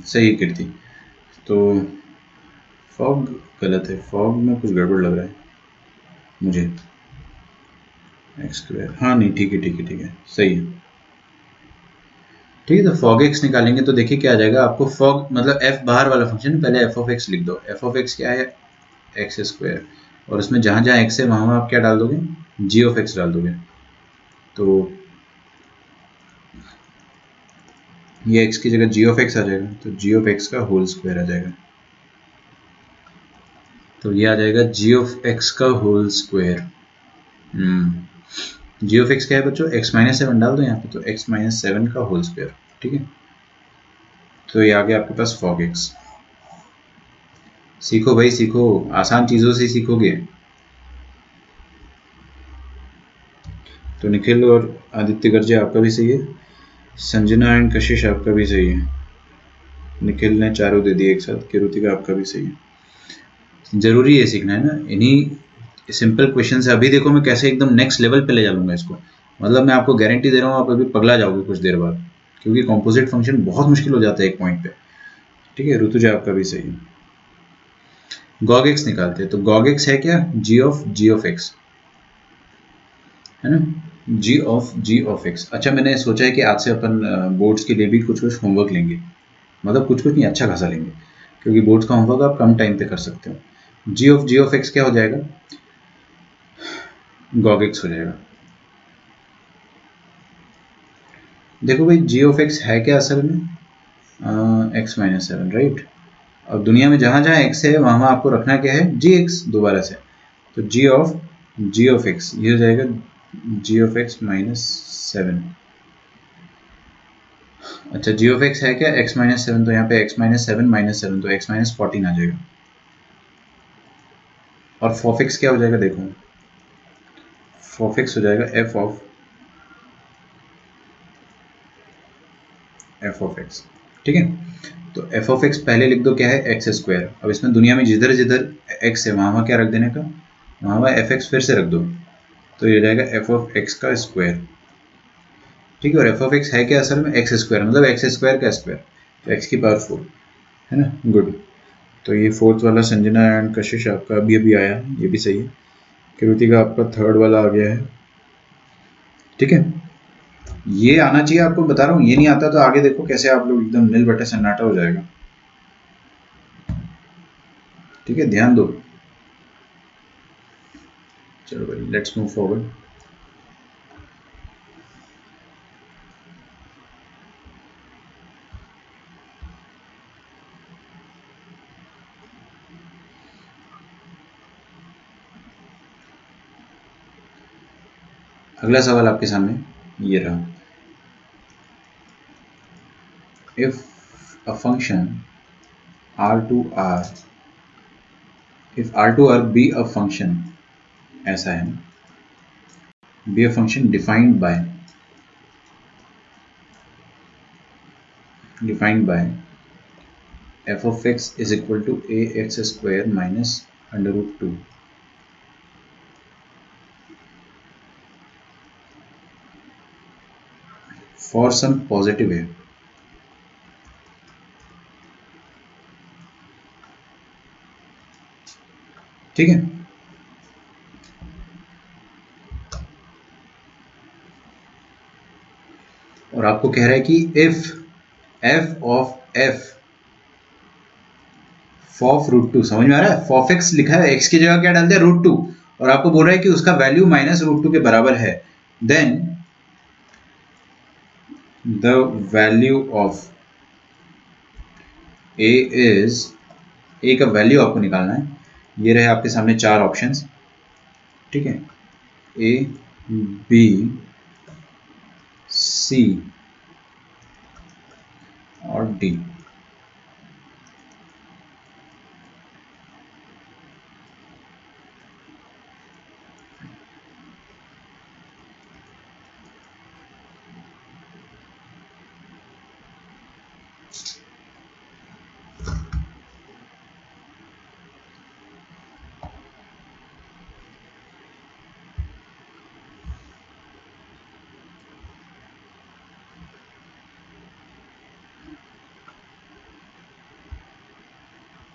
सही कीर्ति। तो फॉग गलत है, फॉग में कुछ गड़बड़ लग रहा है मुझे। एक्स स्क्वायर, हाँ नहीं, ठीक है ठीक है ठीक है, सही है। ठीक है, तो फॉग एक्स निकालेंगे तो देखिए क्या आ जाएगा आपको। फॉग मतलब एफ बाहर वाला फंक्शन, पहले एफ ऑफ एक्स लिख दो। एफ ऑफ एक्स क्या है? X square. और उसमें जहाँ जहाँ एक्स है वहाँ वहाँ आप क्या डाल दोगे? जी ऑफ एक्स डाल दोगे। तो ये एक्स की जगह जी ऑफ एक्स आ जाएगा, तो जी ऑफ एक्स का होल स्क्वायर आ जाएगा। तो ये आ जाएगा जी ऑफ एक्स का whole square. G of X क्या है बच्चों? एक्स माइनस सेवन डाल दो यहाँ पे, तो एक्स माइनस सेवन का होल स्क्वायर, ठीक है। तो ये आ गया आपके पास फॉग एक्स। सीखो भाई सीखो, आसान चीज़ों से सीखोगे। तो निखिल और आदित्य गर्जे आपका भी सही है। संजना एंड कशिश आपका भी सही है। निखिल ने चारों दे दिए एक साथ। किरुतिका आपका भी सही है। जरूरी है सीखना, है ना। इन्हीं सिंपल क्वेश्चन से अभी देखो मैं कैसे एकदम नेक्स्ट लेवल पे ले जाऊंगा इसको। मतलब मैं आपको गारंटी दे रहा हूँ, आप अभी पगला जाओगे कुछ देर बाद, क्योंकि कॉम्पोजिट फंक्शन बहुत मुश्किल हो जाता है एक पॉइंट पे। ठीक है, ऋतुजा आपका भी सही है। गॉग एक्स निकालते हैं। तो गॉग एक्स है क्या? जी ऑफ एक्स, है ना। G of x. अच्छा, मैंने सोचा है कि आज से अपन बोर्ड्स के लिए भी कुछ कुछ होमवर्क लेंगे। मतलब कुछ कुछ नहीं, अच्छा खासा लेंगे, क्योंकि बोर्ड्स का होमवर्क आप कम टाइम पे कर सकते हो। जी ऑफ एक्स क्या हो जाएगा? गॉग एक्स हो जाएगा। देखो भाई, जी ऑफ एक्स है क्या असल में? X minus seven, right. और दुनिया में जहाँ जहाँ एक्स है वहाँ वहाँ आपको रखना क्या है? जी एक्स दोबारा से। तो जी ऑफ एक्स ये हो जाएगा G of x minus seven. अच्छा, जी ऑफ एक्स है क्या? X minus seven. तो यहाँ पे एक्स माइनस सेवन तो एक्स माइनस फोर्टीन आ जाएगा। और फॉफ एक्स क्या हो जाएगा? देखो, फॉफ एक्स हो जाएगा एफ ऑफ एक्स, ठीक है। तो एफ ऑफ एक्स पहले लिख दो क्या है? X square. अब इसमें दुनिया में जिधर जिधर एक्स है वहाँ वहाँ क्या रख देने का? वहाँ वहाँ एफ एक्स फिर से रख दो। तो ये जाएगा एफ ऑफ एक्स का स्क्वायर, ठीक है। और एफ ऑफ एक्स है क्या असल में, एक्स स्क्वायर, मतलब एक्स स्क्वायर का स्क्वायर, तो एक्स की पावर 4 है ना, गुड। तो ये फोर्थ वाला संजना एंड कशिश आपका अभी अभी आया, ये भी सही है। कृतिका आपका थर्ड वाला आ गया है, ठीक है। ये आना चाहिए आपको, बता रहा हूँ, ये नहीं आता तो आगे देखो कैसे आप लोग एकदम नील बटे सन्नाटा हो जाएगा, ठीक है, ध्यान दो। चलो भाई लेट्स मूव फॉरवर्ड। अगला सवाल आपके सामने ये रहा, if a function r to r, if r to r be a function, ऐसा है, be a function defined by f of x is equal to ax square minus under root 2 for some positive a, ठीक है। और आपको कह रहा है कि if f of f fof root 2, समझ में आ रहा है, फॉफ एक्स लिखा है, x की जगह क्या डाल दिया, रूट 2, और आपको बोल रहा है कि उसका वैल्यू माइनस रूट 2 के बराबर है, then the value of a is, a का वैल्यू आपको निकालना है। ये रहे आपके सामने चार ऑप्शंस, ठीक है, a b c और d।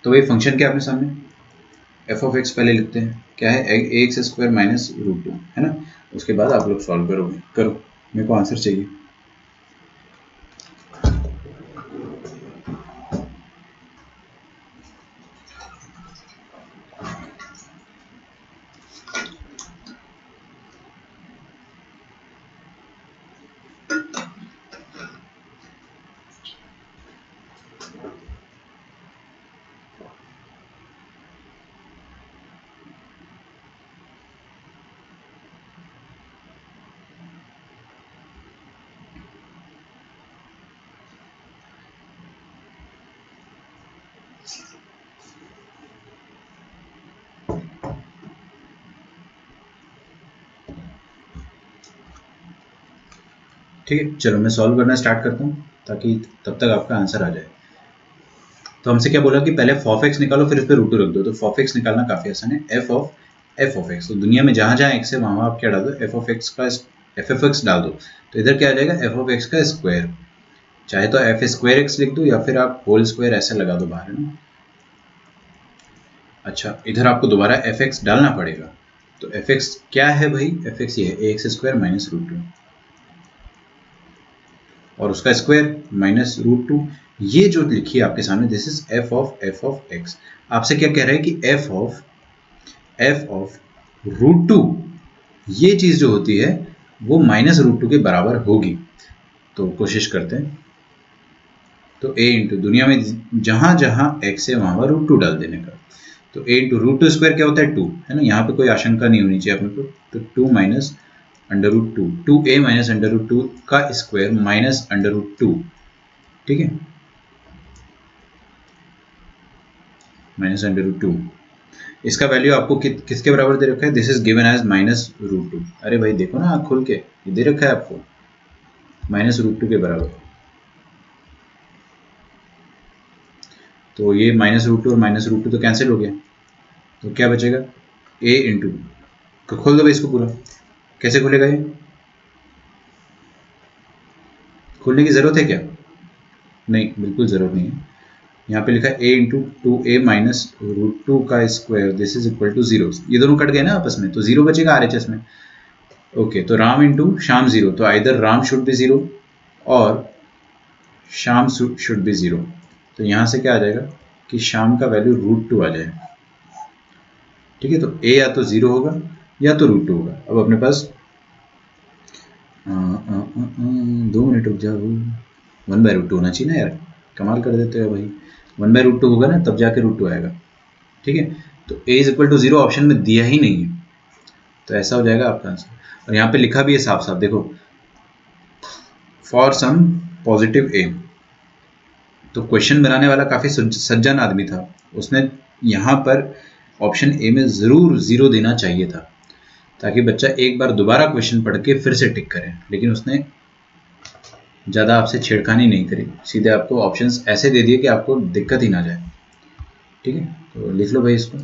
तो ये फंक्शन क्या है अपने सामने, एफ ऑफ एक्स पहले लिखते हैं, क्या है, ए एक्स स्क्वायर माइनस रूट 2 है ना, उसके बाद आप लोग सॉल्व करोगे, करो, मेरे को आंसर चाहिए। ठीक है, चलो मैं सॉल्व करना स्टार्ट करता हूँ ताकि तब तक आपका आंसर आ जाए। तो हमसे क्या बोला कि पहले फॉफ एक्स निकालो फिर इस पर रूट 2 रख दो, तो फॉफ एक्स निकालना काफ़ी आसान है, एफ ऑफ एक्स, तो दुनिया में जहाँ जहाँ एक्स है वहाँ आप क्या डाल दो, एफ ऑफ एक्स डाल दो, तो इधर क्या आ जाएगा, एफ ऑफ एक्स का स्क्वायर, चाहे तो एफ स्क्वायर एक्स लिख दो या फिर आप होल स्क्वायर ऐसे लगा दो बाहर, है ना। अच्छा, इधर आपको दोबारा एफ एक्स डालना पड़ेगा, तो एफ एक्स क्या है भाई, एफ एक्स ये है ए एक्स स्क्वायर माइनस रूट 2 और उसका स्क्वायर माइनस रूट 2, ये जो लिखी है आपके सामने, this is F of x. आपसे क्या कह रहा है कि एफ ऑफ रूट 2, ये चीज जो होती है वो माइनस रूट 2 के बराबर होगी, तो कोशिश करते हैं। तो a इंटू दुनिया में जहां जहां x है वहां पर रूट 2 डाल देने का, तो a इंटू रूट 2 स्क्वायर क्या होता है 2, है ना, यहाँ पे कोई आशंका नहीं होनी चाहिए अपने को, तो 2 minus under root 2, 2a minus under root 2 का स्क्वायर माइनस अंडर रूट 2, ठीक है, माइनस अंडर रूट 2। इसका वैल्यू आपको किसके बराबर दे रखा है, this is given as minus root 2, अरे भाई देखो ना आँख खोल के, ये दे रखा है आपको माइनस रूट 2 के बराबर, तो ये माइनस रूट 2 और माइनस रूट 2 तो कैंसिल हो गया, तो क्या बचेगा, a इंटू, खोल दो भाई इसको पूरा, कैसे खुलेगा ये? खोलने की ज़रूरत है क्या? नहीं, बिल्कुल ज़रूरत नहीं है। यहाँ पे लिखा है a into two A minus root two का square this is equal to zero. ये दोनों कट गए ना आपस में, तो जीरो बचेगा आरएचएस में। ओके, तो राम इंटू शाम जीरो, तो either Ram should be zero और शाम शुड बी जीरो। तो यहाँ से क्या आ जाएगा कि शाम का वैल्यू रूट टू आ जाएगा। ठीक है, तो a या तो जीरो होगा या तो रूट टू होगा। अब अपने पास 2 मिनट रुक जाओ, 1/√2 होना चाहिए ना यार, कमाल कर देते हो भाई। 1/√2 होगा ना तब जाके रूट टू आएगा। ठीक है, तो a is equal to zero option में दिया ही नहीं है, तो ऐसा हो जाएगा आपका आंसर। और यहाँ पे लिखा भी है साफ साफ, देखो फॉर सम पॉजिटिव a। तो क्वेश्चन बनाने वाला काफी सज्जन आदमी था, उसने यहाँ पर ऑप्शन ए में जरूर जीरो देना चाहिए था, ताकि बच्चा एक बार दोबारा क्वेश्चन पढ़ के फिर से टिक करे। लेकिन उसने ज़्यादा आपसे छेड़खानी नहीं करी, सीधे आपको ऑप्शंस ऐसे दे दिए कि आपको दिक्कत ही ना जाए। ठीक है, तो लिख लो भाई इसको।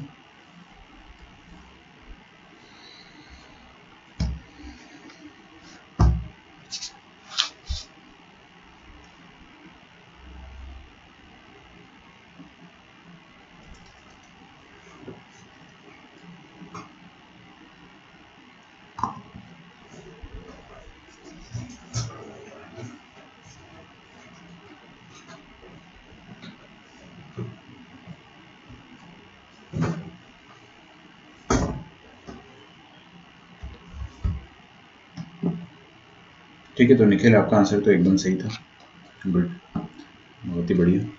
ठीक है, तो निखिल आपका आंसर तो एकदम सही था, गुड, बहुत ही बढ़िया।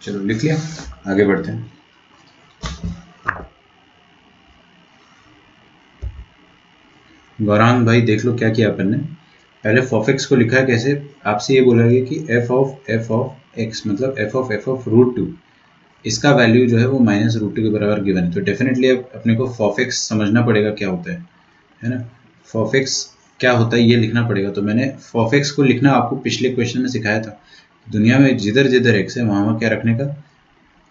चलो लिख लिया, आगे बढ़ते हैं। गौरांग भाई देख लो क्या किया अपन ने। पहले फॉफ को लिखा है कैसे, आपसे ये बोला गया कि एफ ऑफ एक्स मतलब एफ ऑफ रूट टू, इसका वैल्यू जो है वो माइनस रूट टू के बराबर गिवन है। तो डेफिनेटली अब अपने को फॉफ समझना पड़ेगा क्या होता है ना। फॉफ क्या होता है ये लिखना पड़ेगा। तो मैंने फॉफ को लिखना आपको पिछले क्वेश्चन में सिखाया था। दुनिया में जिधर जिधर एक्स है वहाँ क्या रखने का,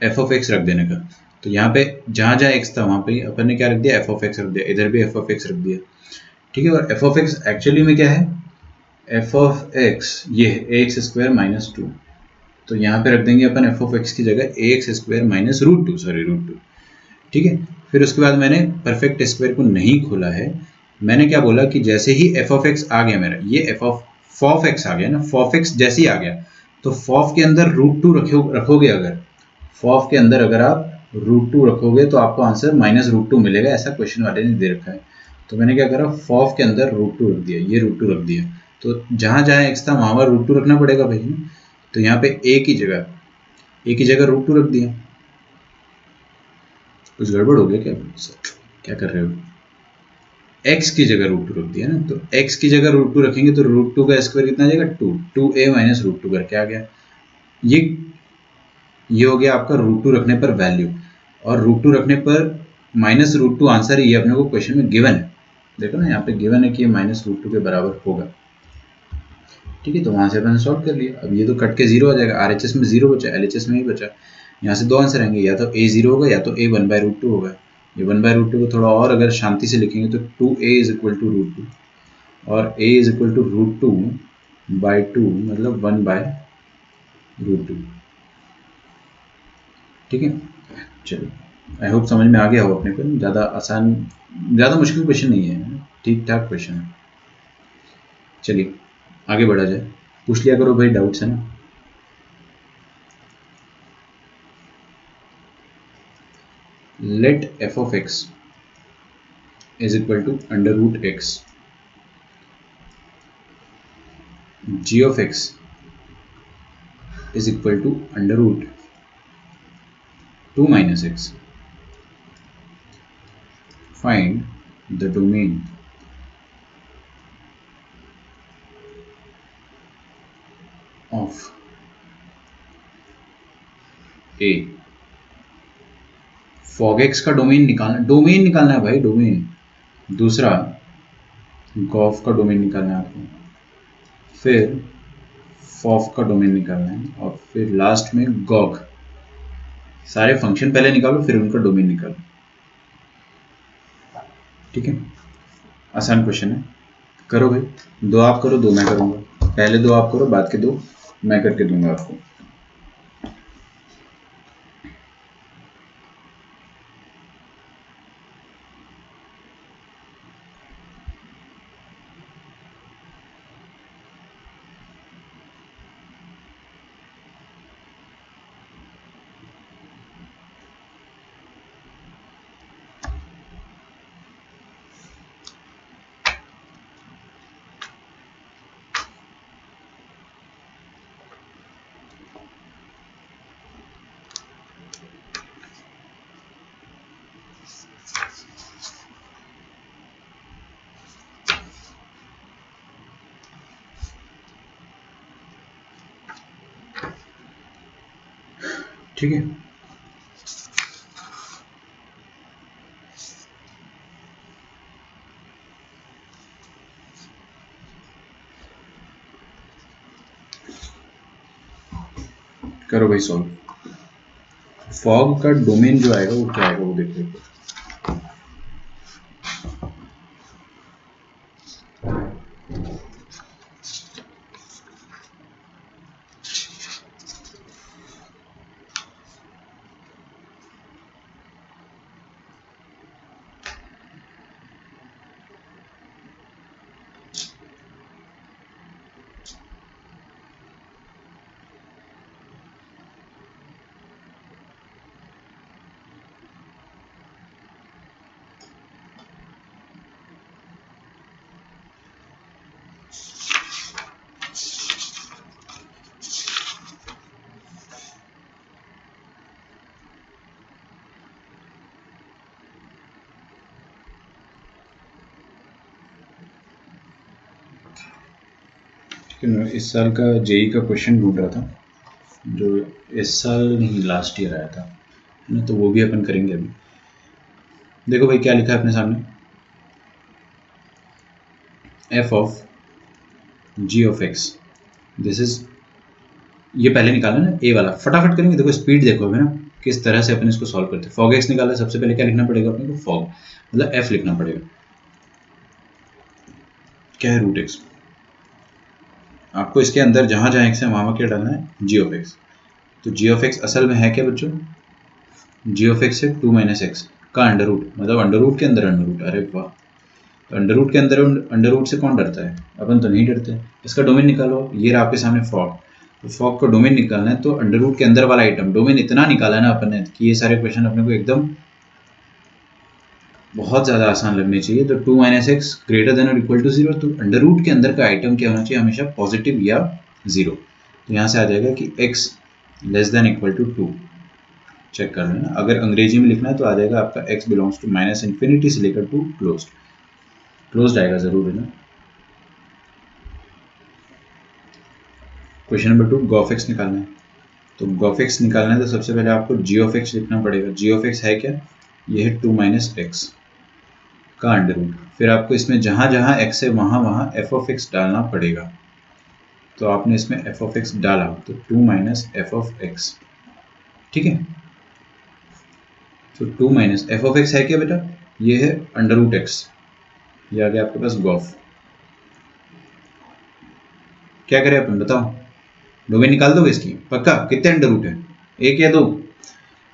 एफ ऑफ एक्स रख देने का। तो यहाँ पे जहाँ जहाँ एक्स था वहाँ पे अपन ने क्या रख दिया, एफ ऑफ एक्स रख दिया, इधर भी एफ ऑफ एक्स रख दिया। ठीक है, और एफ ऑफ एक्स एक्चुअली में क्या है, एफ ऑफ एक्स ये है ए एक्स स्क्वायर माइनस टू। तो यहाँ पे रख देंगे अपन एफ ऑफ एक्स की जगह a x square minus root two, sorry root two. ठीक है, फिर उसके बाद मैंने परफेक्ट स्क्वायर को नहीं खोला है। मैंने क्या बोला कि जैसे ही एफ ऑफ एक्स आ गया मेरा, ये एफ ऑफ फॉफ एक्स आ गया ना, फॉफ एक्स जैसे ही आ गया तो फॉफ के अंदर रूट टू रखोगे, अगर फॉफ के अंदर अगर आप रूट टू रखोगे तो आपको आंसर माइनस रूट टू मिलेगा, ऐसा क्वेश्चन वाले ने दे रखा है। तो मैंने क्या करा, फॉफ के अंदर रूट टू रख दिया, ये रूट टू रख दिया। तो जहां जहां एक्स था वहां रूट टू रखना पड़ेगा भाई ना। तो यहाँ पे ए की जगह रूट टू रख दिया। कुछ गड़बड़ हो गया क्या सर, क्या कर रहे हो? एक्स की जगह रूट टू रख दिया ना, तो एक्स की जगह रूट टू रखेंगे तो रूट टू का स्क्वायर कितना आ जाएगा, टू, टू ए माइनस रूट टू करके आ गया। ये हो गया आपका रूट टू रखने पर वैल्यू, और रूट टू रखने पर माइनस रूट टू आंसर ये अपने को क्वेश्चन में गिवन है। देखो ना यहाँ पे गिवन है कि ये माइनस रूट टू के बराबर होगा। ठीक है, तो वहां से मैंने सॉल्व कर लिया। अब ये तो कट के जीरो आ जाएगा, आरएचएस में जीरो बचा, एलएचएस में ही बचा। यहाँ से दो आंसर आएंगे, या तो ए जीरो होगा या तो ए वन बाय रूट टू होगा। ये वन बाय रूट टू को थोड़ा और अगर शांति से लिखेंगे तो two a is equal to root two, और a is equal to root two by two मतलब वन बाय रूट टू। ठीक है, चलो आई होप समझ में आ गया हो अपने को। ज़्यादा आसान, ज़्यादा मुश्किल क्वेश्चन नहीं है, ठीक ठाक क्वेश्चन है। चलिए आगे बढ़ा जाए, पूछ लिया करो भाई, डाउट्स है ना। Let F of x is equal to under root X, G of x is equal to under root two minus X. Find the domain A. Fog X का डोमेन निकालना है भाई, डोमेन। दूसरा गॉफ का डोमेन निकालना है आपको, फिर फॉफ का डोमेन निकालना है, और फिर लास्ट में गॉग। सारे फंक्शन पहले निकालो, फिर उनका डोमेन निकालो। ठीक है, आसान क्वेश्चन है। करो भाई, दो आप करो, दो मैं करूँगा। पहले दो आप करो, बाद के दो मैं करके दूंगा आपको। ठीक है, करो भाई सॉल्व। फॉग का डोमेन जो आएगा वो क्या आएगा, वो देखो। इस साल का जेई का क्वेश्चन ढूंढ रहा था, जो इस साल नहीं लास्ट ईयर आया था, है ना, तो वो भी अपन करेंगे अभी। देखो भाई क्या लिखा है अपने सामने, F of G of X, this is, ये पहले निकाला ना ए वाला, फटाफट करेंगे। देखो स्पीड देखो अभी ना, किस तरह से अपन इसको सॉल्व करते हैं। फॉग एक्स निकाला, सबसे पहले क्या लिखना पड़ेगा अपने को, फॉग मतलब एफ लिखना पड़ेगा। क्या है, रूट एक्स। आपको इसके अंदर जहां जहां एक्स है वहां क्या डालना है, जी ऑफ एक्स। तो जी ऑफ एक्स असल में है क्या बच्चों, जी ऑफ एक्स है 2 माइनस एक्स का अंडर रूट, मतलब अंडर रूट के अंदर अंडर रूट। अरे वाह, तो अंडर रूट के अंदर अंडर रूट से कौन डरता है, अपन तो नहीं डरते। इसका डोमेन निकालो, ये रहा आपके सामने फॉग। तो फॉग का डोमेन निकालना है, तो अंडर रूट के अंदर वाला आइटम, डोमेन इतना निकाला है ना अपन ने कि ये सारे क्वेश्चन अपने को एकदम बहुत ज़्यादा आसान लगने चाहिए। तो 2 माइनस एक्स ग्रेटर देन और इक्वल टू 0, तो अंडर रूट के अंदर का आइटम क्या होना चाहिए, हमेशा पॉजिटिव या 0। तो यहाँ से आ जाएगा कि x less than equal to 2। Check कर लेना, अगर अंग्रेजी में लिखना है तो आ जाएगा आपका x belongs to minus infinity से लेकर टू क्लोज्ड आएगा जरूर, है ना। क्वेश्चन नंबर 2, गॉफ एक्स निकालना है। तो गॉफ एक्स निकालना है तो सबसे पहले आपको जी ऑफ एक्स लिखना पड़ेगा। जी ऑफ एक्स है क्या, ये है 2 माइनस एक्स का अंडर रूट। फिर आपको इसमें जहां जहां x है वहां वहां एफ ऑफ एक्स डालना पड़ेगा। तो आपने इसमें एफ ऑफ एक्स डाला, तो 2 माइनस एफ ऑफ एक्स। ठीक है, तो 2 माइनस एफ ऑफ एक्स है क्या बेटा, ये है अंडर रूट एक्स। ये आ गया आपके पास गॉफ। क्या करें अपन बताओ, डोमेन निकाल दोगे इसकी पक्का, कितने अंडर रूट है, एक या दो,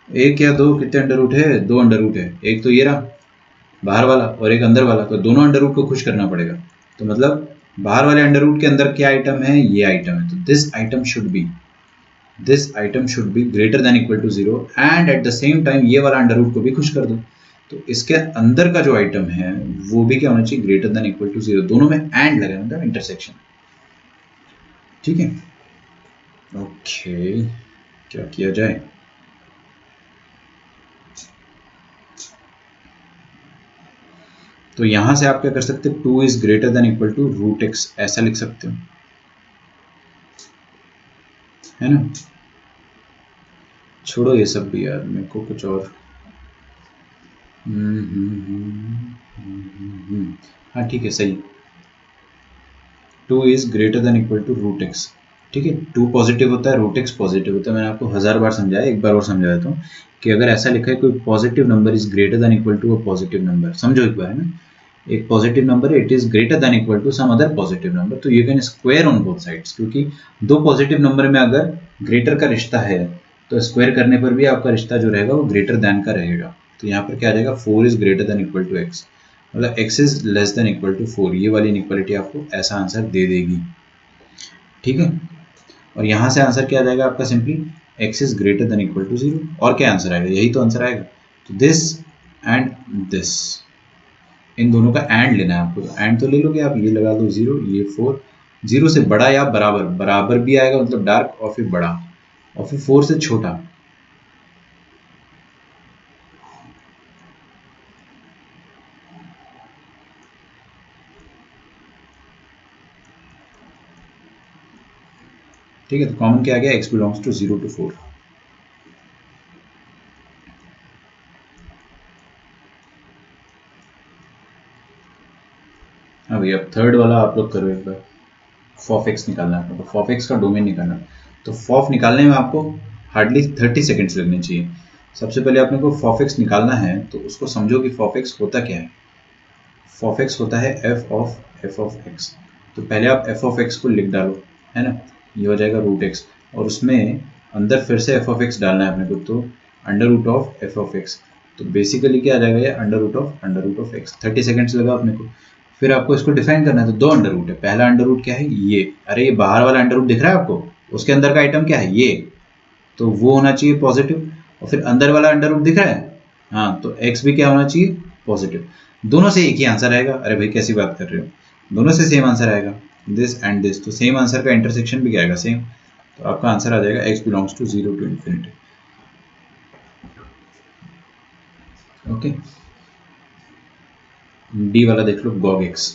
एक या दो, कितने अंडर रूट है, दो अंडर रूट है। एक तो ये रहा बाहर वाला और एक अंदर वाला, तो दोनों अंडर रूट को खुश करना पड़ेगा। तो मतलब बाहर वाले अंडर रूट के अंदर क्या आइटम है, ये आइटम है। तो this item should be greater than equal to 0 and at the same time ये वाला अंडर रूट को भी खुश कर दो। तो इसके अंदर का जो आइटम है वो भी क्या होना चाहिए, ग्रेटर देन इक्वल टू 0। दोनों में एंड लगे, मतलब इंटरसेक्शन। ठीक है, ओके, क्या किया जाए। तो यहां से आप क्या कर सकते हैं, 2 is greater than equal to root X, ऐसा लिख सकते हो, है ना। छोड़ो ये सब भी यार, मेरे को कुछ और। हाँ ठीक है, सही। 2 is greater than equal to root X. ठीक है, 2 पॉजिटिव होता है, रूट एक्स पॉजिटिव होता है। मैंने आपको 1000 बार समझाया, एक बार और समझा देता हूँ कि अगर ऐसा लिखा है कोई positive number is greater than equal to a positive number, समझो एक बार, है ना। एक पॉजिटिव नंबर है, it is greater than equal to some other positive number, तो you can square on both sides, क्योंकि दो पॉजिटिव नंबर में अगर ग्रेटर का रिश्ता है तो स्क्वायर करने पर भी आपका रिश्ता जो रहेगा वो ग्रेटर देन का रहेगा। तो यहाँ पर क्या आ जाएगा, 4 is greater than equal to X, मतलब x is less than equal to 4। ये वाली इनइक्वालिटी आपको ऐसा आंसर दे देगी। ठीक है, और यहाँ से आंसर क्या आ जाएगा आपका, simply x is greater than equal to 0। और क्या आंसर आएगा, यही तो आंसर आएगा। तो दिस एंड दिस, इन दोनों का एंड लेना है आपको। एंड तो ले लोगे आप, ये लगा दो 0, ये 4। 0 से बड़ा या बराबर, बराबर भी आएगा मतलब डार्क, और फिर बड़ा, और फिर 4 से छोटा। ठीक है, तो कॉमन क्या आ गया, x बिलोंग्स टू 0 to 4। हाँ भैया, अब थर्ड वाला आप लोग करो एक बार। फॉफ एक्स निकालना है, तो फॉफ एक्स का डोमेन निकालना है। तो फॉफ निकालने में आपको हार्डली 30 सेकेंड्स लगने चाहिए। सबसे पहले आपने को फॉफ एक्स निकालना है, तो उसको समझो कि फॉफ एक्स होता क्या है। फॉफ एक्स होता है एफ ऑफ एक्स। तो पहले आप एफ ऑफ एक्स को लिख डालो, है ना, ये हो जाएगा रूट एक्स, और उसमें अंदर फिर से एफ ऑफ एक्स डालना है अपने को, तो under root of F of X. तो बेसिकली क्या आ जाएगा, ये under root of X. 30 seconds लगा अपने को। फिर आपको इसको डिफाइन करना है, तो दो अंडर रूट है। पहला अंडर रूट क्या है, ये, अरे ये बाहर वाला अंडर रूट दिख रहा है आपको, उसके अंदर का आइटम क्या है, ये, तो वो होना चाहिए पॉजिटिव। और फिर अंदर वाला अंडर रूट दिख रहा है, हाँ, तो एक्स भी क्या होना चाहिए, पॉजिटिव। दोनों से एक ही आंसर आएगा। अरे भाई कैसी बात कर रहे हो, दोनों से सेम आंसर आएगा, दिस एंड दिस, तो सेम आंसर का इंटरसेक्शन भी क्या आएगा, सेम। तो आपका आंसर आ जाएगा x belongs to 0 to infinity। Okay, D वाला देख लो, gog x।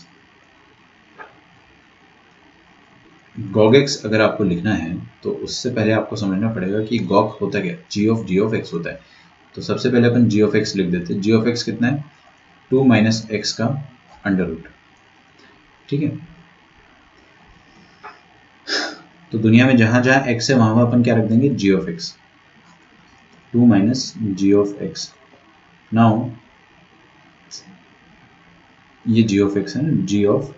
gog x अगर आपको लिखना है तो उससे पहले आपको समझना पड़ेगा कि gog होता क्या, g ऑफ x होता है। तो सबसे पहले अपन g ऑफ x लिख देते हैं। g ऑफ x कितना है, 2 माइनस एक्स का अंडर रूट। ठीक है, तो दुनिया में जहां जहां x है वहां अपन क्या रख देंगे, g of x, 2 minus g of x। Now ये g ऑफ x है ना, g ऑफ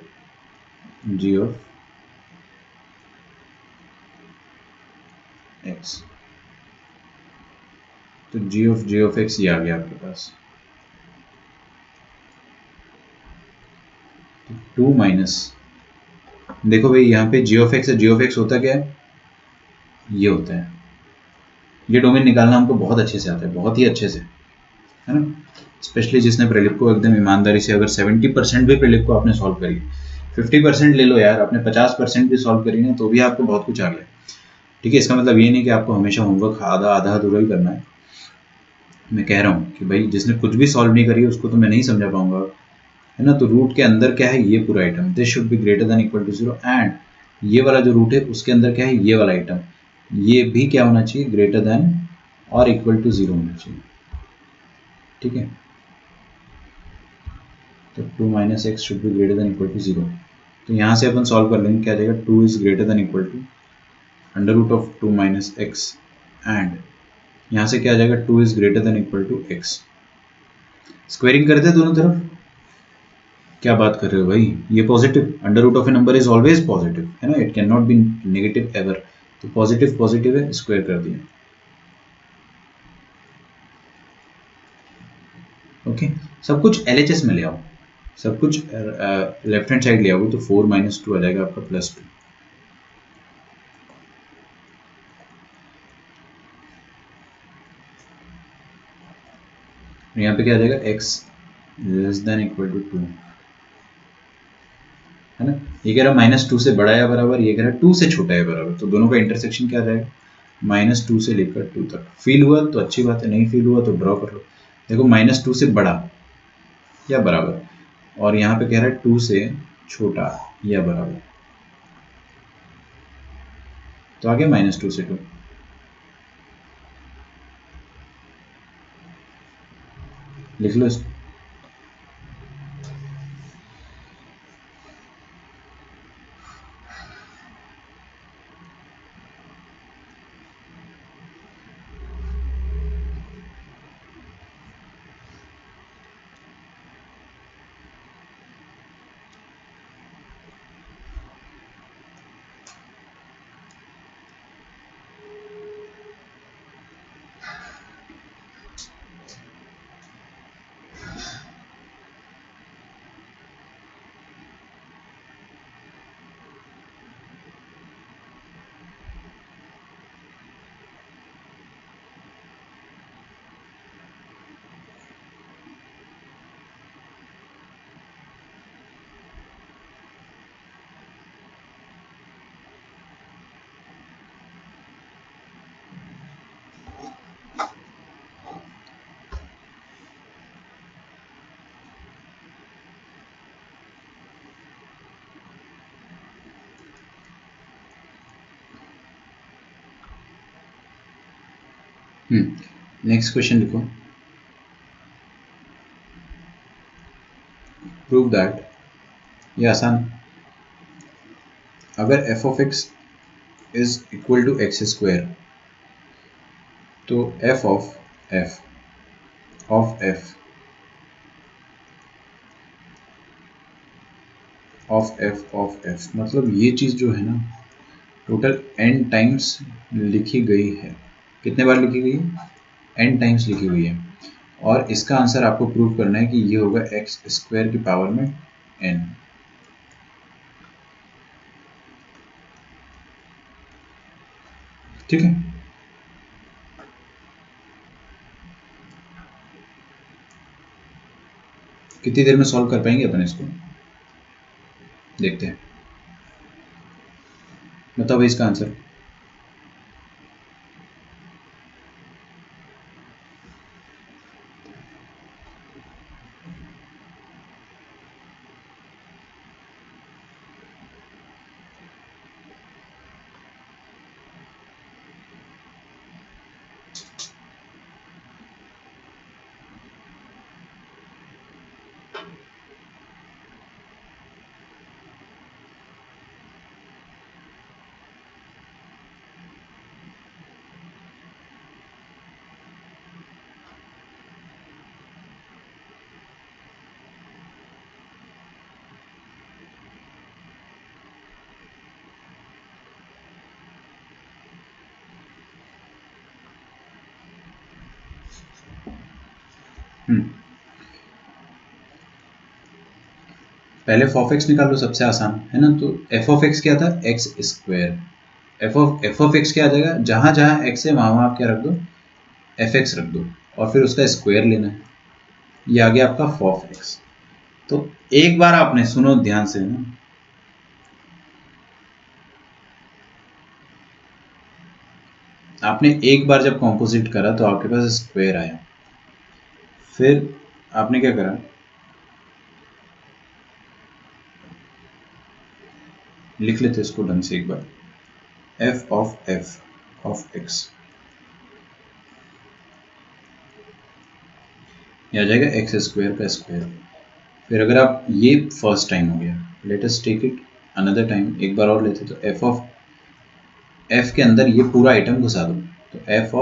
x, तो g ऑफ x ये आ गया आपके पास। 2 माइनस, देखो भाई यहाँ पे g ऑफ x है, g ऑफ x होता क्या है, ये होता है। ये डोमेन निकालना हमको बहुत अच्छे से आता है, बहुत ही अच्छे से, है ना। स्पेशली जिसने प्रीलिप को एकदम ईमानदारी से, अगर 70% भी प्रीलिप को आपने सॉल्व करी, 50% ले लो यार, आपने 50% भी सॉल्व करी ना, तो भी आपको बहुत कुछ आ गया। ठीक है, इसका मतलब ये नहीं कि आपको हमेशा होमवर्क आधा आधा अधूरा ही करना है। मैं कह रहा हूँ कि भाई जिसने कुछ भी सॉल्व नहीं करी उसको तो मैं नहीं समझा पाऊंगा, है ना। तो रूट के अंदर क्या है, ये पूरा item, this should be greater than equal to 0, and ये वाला जो रूट है उसके अंदर क्या है, ये वाला आइटम, ये भी क्या होना चाहिए, ग्रेटर देन और इक्वल टू 0 होना चाहिए। ठीक है, तो 2 minus X should be greater than equal to 0। तो यहाँ से अपन सॉल्व कर लेंगे, क्या आ जाएगा, 2 is greater than equal to under root of 2 minus X, and यहाँ से क्या आ जाएगा, 2 is greater than equal to X. Squaring करते हैं दोनों तरफ। क्या बात कर रहे हो भाई, ये positive, under root of a number is always positive, है ना, it can not be negative ever. तो पॉजिटिव पॉजिटिव है, स्क्वायर कर दिया। ओके, सब कुछ LHS में ले आओ, सब कुछ लेफ्ट हैंड साइड ले आओगे, तो 4 माइनस 2 आ जाएगा आपका +2। यहाँ पे क्या आ जाएगा, x less than equal to 2, है ना। ये कह रहा -2 से बड़ा या बराबर, ये कह रहा 2 से छोटा या बराबर, तो दोनों का इंटरसेक्शन क्या आ जाएगा, -2 से लेकर 2 तक। फील हुआ तो अच्छी बात है, नहीं फील हुआ तो ड्रॉ कर लो। देखो -2 से बड़ा या बराबर, और यहाँ पे कह रहा है 2 से छोटा या बराबर, तो आ गया -2 से 2। लिख लो इसको। नेक्स्ट क्वेश्चन लिखो। प्रूव दैट, ये आसान, अगर f of x is equal to x square तो f of F of F of f मतलब ये चीज़ जो है ना टोटल n टाइम्स लिखी गई है। कितने बार लिखी गई है? n टाइम्स लिखी हुई है। और इसका आंसर आपको प्रूव करना है कि ये होगा एक्स स्क्वायर की पावर में n। ठीक है, कितनी देर में सॉल्व कर पाएंगे अपन इसको, देखते हैं। बताओ भाई इसका आंसर। पहले एफ ऑफ एक्स निकाल लो, सबसे आसान है ना। तो एफ ऑफ एक्स क्या था? X square. F of X क्या आ जाएगा? जहां जहां एक्स है वहां वहां आप क्या रख दो? एफ एक्स रख दो और फिर उसका स्क्वायर लेना है। ये आ गया आपका फॉफ एक्स। तो एक बार आपने सुनो ध्यान से ना, आपने एक बार जब कॉम्पोजिट करा तो आपके पास स्क्वायर आया। फिर आपने क्या करा? लिख लेते इसको ढंग से एक बार। एफ ऑफ एक्स ये आ जाएगा एक्स स्क्वायर का स्क्वायर। फिर अगर आप, ये फर्स्ट टाइम हो गया, let us take it another time, एक बार और लेते। तो एफ के अंदर ये पूरा आइटम घुसा दो। तो एफ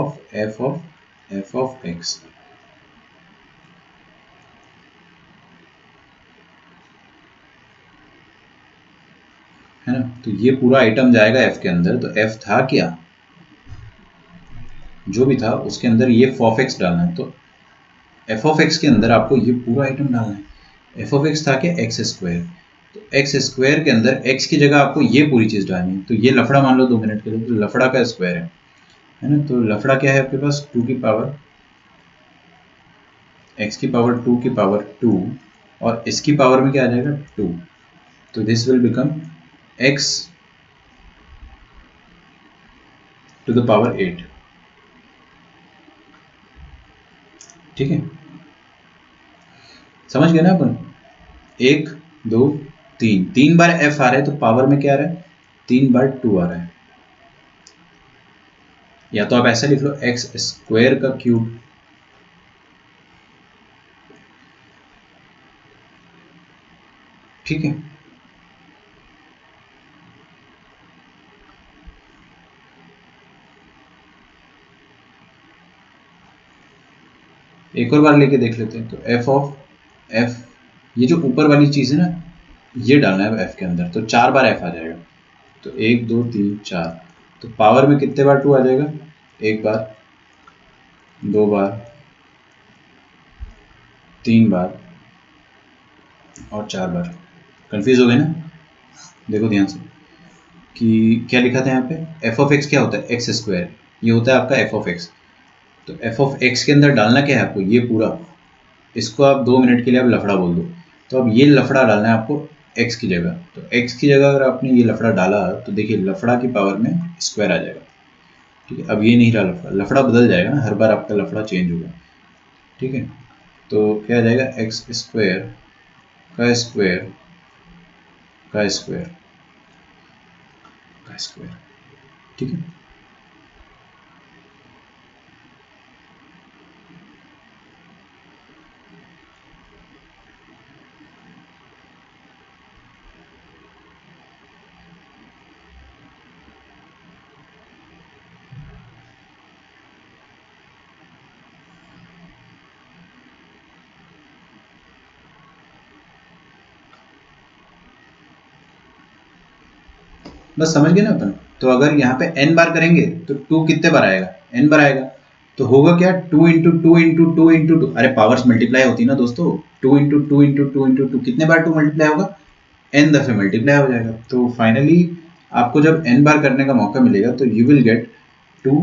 ऑफ एक्स है ना। तो ये पूरा आइटम जाएगा एफ के अंदर। तो एफ था क्या, जो भी था उसके अंदर ये फॉफ एक्स डालना है। तो एफ ऑफ एक्स के अंदर आपको ये पूरा आइटम डालना है। एफ ऑफ एक्स था क्या? X square. तो एक्स स्क्वायर के अंदर एक्स की जगह आपको ये पूरी चीज़ डालनी है। तो ये लफड़ा मान लो 2 मिनट के लिए, तो लफड़ा का स्क्वायर है ना। तो लफड़ा क्या है आपके पास? 2 की पावर एक्स की पावर 2 की पावर 2 और इसकी पावर में क्या आ जाएगा? 2। तो this will become X to the power 8। ठीक है, समझ गए ना अपन? 1 2 3, 3 बार एफ आ रहा है तो पावर में क्या आ रहा है? 3 बार 2 आ रहा है। या तो आप ऐसा लिख लो एक्स स्क्वायर का क्यूब ठीक है, एक और बार लेके देख लेते हैं। तो एफ ऑफ एफ, ये जो ऊपर वाली चीज़ है ना, ये डालना है एफ के अंदर, तो 4 बार एफ आ जाएगा। तो 1 2 3 4, तो पावर में कितने बार 2 आ जाएगा? 1 बार, 2 बार, 3 बार और 4 बार। कंफ्यूज हो गए ना? देखो ध्यान से कि क्या लिखा था यहाँ पे, एफ ऑफ एक्स क्या होता है? एक्स स्क्वायर, ये होता है आपका एफ ऑफ एक्स। तो एफ ऑफ एक्स के अंदर डालना क्या है आपको? ये पूरा, इसको आप 2 मिनट के लिए आप लफड़ा बोल दो। तो अब ये लफड़ा डालना है आपको एक्स की जगह। तो एक्स की जगह अगर आपने ये लफड़ा डाला तो देखिए लफड़ा की पावर में स्क्वायर आ जाएगा। ठीक है, अब ये नहीं रहा लफड़ा, लफड़ा बदल जाएगा ना, हर बार आपका लफड़ा चेंज होगा। ठीक है, तो क्या आ जाएगा? एक्स स्क्वायर का स्क्वायर का स्क्वायर का स्क्वायर। ठीक है, बस समझ गए ना अपन। तो अगर यहाँ पे n बार करेंगे तो 2 कितने बार आएगा? n बार आएगा। तो होगा क्या? 2 into two into two into two, अरे पावर्स मल्टीप्लाई होती है ना दोस्तों। 2 into two into two into two, कितने बार 2 मल्टीप्लाई होगा? n दफे मल्टीप्लाई हो जाएगा। तो फाइनली आपको जब n बार करने का मौका मिलेगा तो you will get 2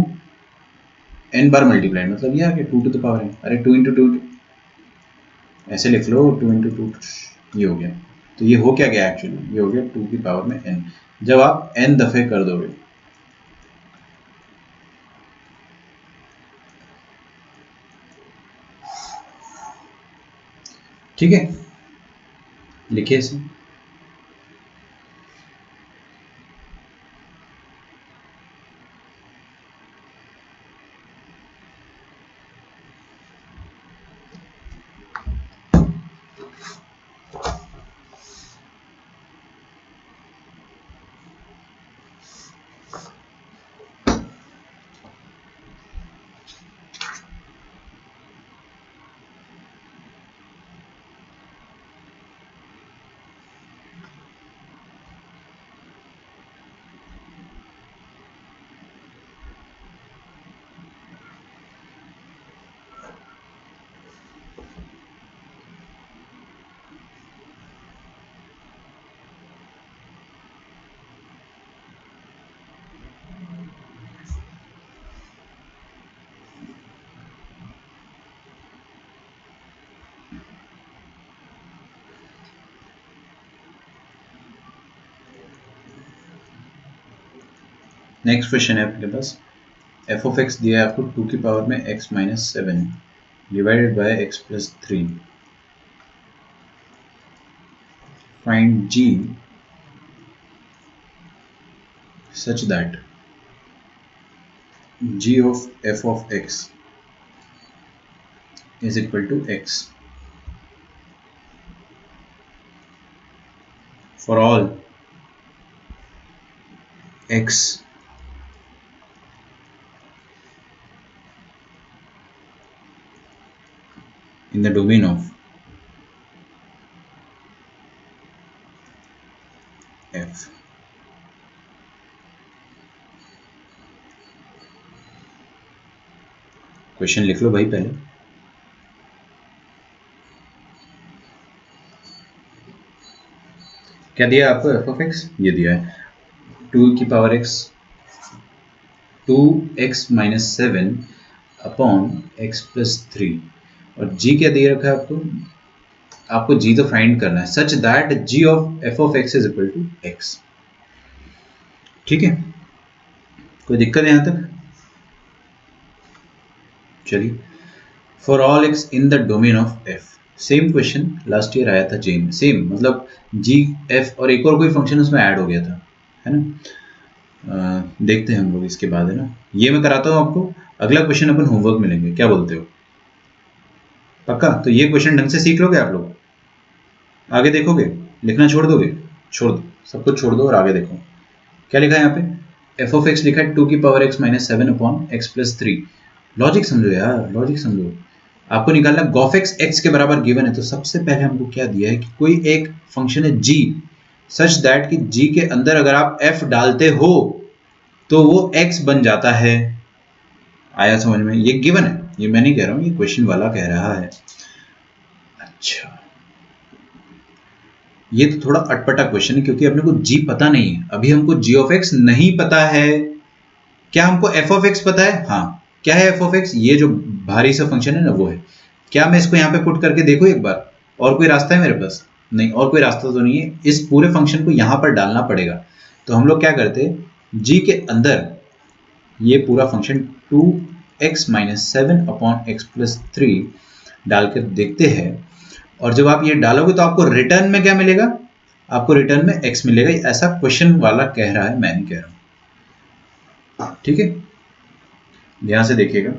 n bar multiply, मतलब ये आ गया 2 टू द पावर n। अरे 2 इंटू टू, ऐसे लिख लो 2 इंटू टू, ये हो गया। तो ये हो क्या गया एक्चुअली? ये हो गया 2 की पावर में n, जब आप n दफे कर दोगे। ठीक है, लिखिए इसे। नेक्स्ट क्वेश्चन है आपके पास, एफ ऑफ एक्स दिया है आपको 2 की पावर में x minus 7 divided by x plus 3। Find g such that g of f of x is equal to x for all x in the domain of f। Question लिख लो भाई पहले। क्या दिया आपको एफ ऑफ एक्स? ये दिया है 2 की power x 2x minus 7 upon x plus 3, और g क्या दे रखा है आपको? आपको g तो फाइंड करना है, such that g of f of x is equal to x। ठीक है, कोई दिक्कत है यहां तक? चलिए, for all X in the domain of F, same question last year आया था जे में, सेम मतलब जी एफ और एक और कोई फंक्शन उसमें ऐड हो गया था, है ना। देखते हैं हम लोग इसके बाद, है ना। ये मैं कराता हूँ आपको, अगला क्वेश्चन अपन होमवर्क में लेंगे, क्या बोलते हो? पक्का? तो ये क्वेश्चन ढंग से सीख लोगे आप लोग, आगे देखोगे, लिखना छोड़ दोगे? छोड़ दो, सब कुछ छोड़ दो और आगे देखो क्या लिखा है यहाँ पे। एफ ऑफ एक्स लिखा है 2 की power x minus 7 upon x plus 3। Logic समझो यार, लॉजिक समझो। आपको निकालना गॉफ एक्स एक्स के बराबर गिवन है, तो सबसे पहले हमको क्या दिया है कि कोई एक फंक्शन है जी, सच दैट कि जी के अंदर अगर आप एफ डालते हो तो वो एक्स बन जाता है। आया समझ में? ये गिवन है, ये मैं नहीं कह रहा हूं, ये क्वेश्चन वाला कह रहा है। अच्छा, ये तो थोड़ा अटपटा क्वेश्चन है क्योंकि अपने को जी पता नहीं है। अभी हमको जी ऑफ एक्स नहीं पता है। क्या हमको एफ ऑफ एक्स पता है? हाँ। क्या है एफ ऑफ एक्स? ये जो भारी सा फंक्शन है ना, वो है। क्या मैं इसको यहाँ पे पुट करके देखूं एक बार? और कोई रास्ता है मेरे पास? नहीं, और कोई रास्ता तो नहीं है। इस पूरे फंक्शन को यहाँ पर डालना पड़ेगा। तो हम लोग क्या करते, जी के अंदर ये पूरा function 2x minus 7 upon x plus 3 डालकर देखते हैं। और जब आप ये डालोगे तो आपको रिटर्न में क्या मिलेगा? आपको रिटर्न में x मिलेगा। ऐसा क्वेश्चन वाला कह रहा है, मैं नहीं कह रहा हूं। ठीक है, ध्यान से देखिएगा।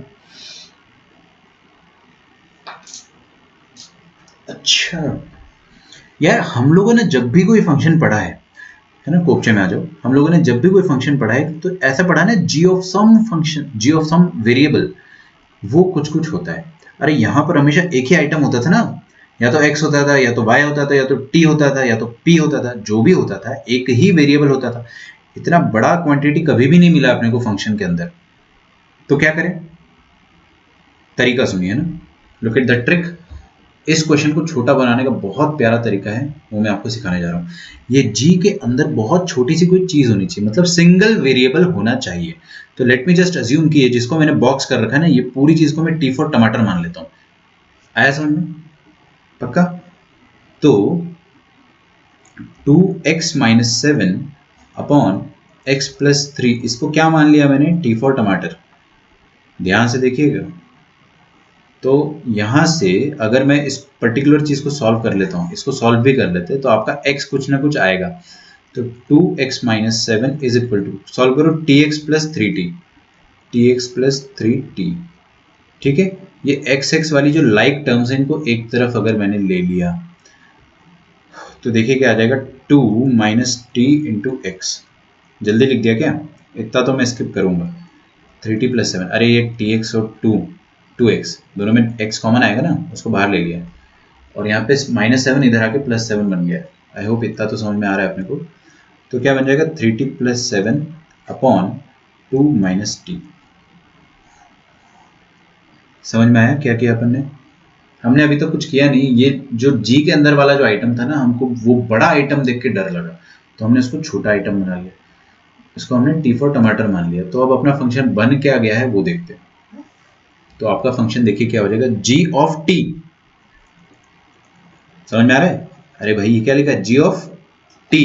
अच्छा यार, हम लोगों ने जब भी कोई फंक्शन पढ़ा है ना, कोपचे में आ जाओ, हम लोगों ने जब भी कोई फंक्शन पढ़ा है तो ऐसा पढ़ा है ना, g of some function, g of some variable, वो कुछ कुछ होता है। अरे यहाँ पर हमेशा एक ही आइटम होता था ना, या तो x होता था, या तो y होता था, या तो t होता था, या तो p होता था। जो भी होता था एक ही वेरिएबल होता था। इतना बड़ा क्वांटिटी कभी भी नहीं मिला अपने को फंक्शन के अंदर। तो क्या करें? तरीका सुनिए ना, लुक एट द ट्रिक। इस क्वेश्चन को छोटा बनाने का बहुत प्यारा तरीका है, वो मैं आपको सिखाने जा रहा हूँ। ये जी के अंदर बहुत छोटी सी कोई चीज होनी चाहिए, मतलब सिंगल वेरिएबल होना चाहिए। तो लेट मी जस्ट अज्यूम कि ये जिसको मैंने बॉक्स कर रखा है ना, ये पूरी चीज को मैं टी फॉर टमाटर मान लेता हूँ। आया समझ में? पक्का? तो 2x minus 7 upon x plus 3, इसको क्या मान लिया मैंने? टी फॉर टमाटर। ध्यान से देखिएगा। तो यहां से अगर मैं इस पर्टिकुलर चीज को सॉल्व कर लेता हूं, इसको सॉल्व भी कर लेते हैं, तो आपका x कुछ ना कुछ आएगा। तो 2x minus 7 is equal to, solve करो, tx plus 3t, tx plus 3t। ठीक है, ये x x वाली जो लाइक टर्म्स हैं, इनको एक तरफ अगर मैंने ले लिया तो देखिए क्या आ जाएगा, 2 माइनस टी इंटू एक्स। जल्दी लिख दिया क्या? इतना तो मैं स्किप करूंगा। 3t प्लस 7, अरे ये टी एक्स और 2x दोनों में x कॉमन आएगा ना, उसको बाहर ले लिया। और यहाँ पे -7 इधर आके +7 बन गया। आई होप इतना तो समझ में आ रहा है अपने को। तो क्या बन जाएगा, 3t plus 7 upon 2 minus T. समझ में आया क्या किया अपन ने? हमने अभी तो कुछ किया नहीं। ये जो जी के अंदर वाला जो आइटम था ना, हमको वो बड़ा आइटम देख के डर लगा, तो हमने उसको छोटा आइटम बना लिया। इसको हमने टी फॉर टमाटर मान लिया। तो अब अपना फंक्शन बन क्या गया है वो देखते हैं। तो आपका फंक्शन देखिए क्या हो जाएगा, जी ऑफ टी। समझ में आ रहा है? अरे भाई ये क्या लिखा है, g of t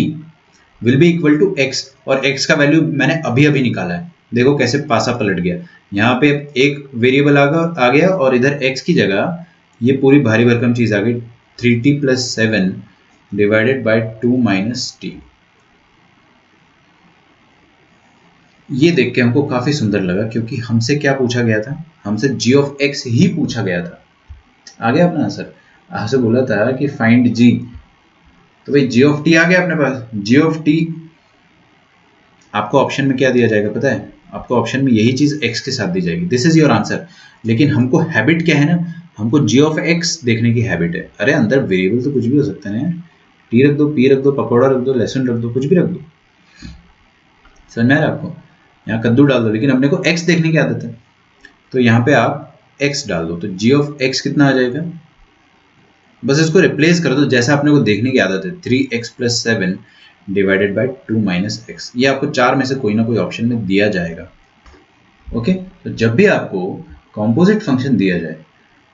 will be equal to x, और एक्स का वैल्यू मैंने अभी अभी निकाला है। देखो कैसे पासा पलट गया। यहाँ पे एक वेरिएबल आ गया और इधर एक्स की जगह ये पूरी भारी भरकम चीज आ गई, 3t plus 7 divided by 2 minus T. ये देख के हमको काफी सुंदर लगा, क्योंकि हमसे क्या पूछा गया था? हमसे जी ऑफ एक्स ही पूछा गया था। आ गया अपना आंसर। आपसे बोला था कि फाइंड जी, तो भाई जी ऑफ टी आ गया अपने पास। जी ऑफ टी आपको ऑप्शन में क्या दिया जाएगा पता है? आपको ऑप्शन में यही चीज x के साथ दी जाएगी। This is your answer. लेकिन हमको हैबिट क्या है ना, हमको g ऑफ x देखने की हैबिट है। अरे अंदर वेरिएबल तो कुछ भी हो सकता है ना, टी रख दो, पी रख दो, पकौड़ा रख दो, लहसुन रख दो, कुछ भी रख दो। समझ में आ रहा है आपको? यहाँ कद्दू डाल दो, लेकिन अपने को x देखने की आदत है। तो यहाँ पे आप x डाल दो, तो g ऑफ x कितना आ जाएगा? बस इसको रिप्लेस कर दो जैसा अपने को देखने की आदत है, 3x plus 7 divided by 2 minus x. ये आपको चार में से कोई ना कोई ऑप्शन में दिया जाएगा। ओके, तो जब भी आपको कॉम्पोजिट फंक्शन दिया जाए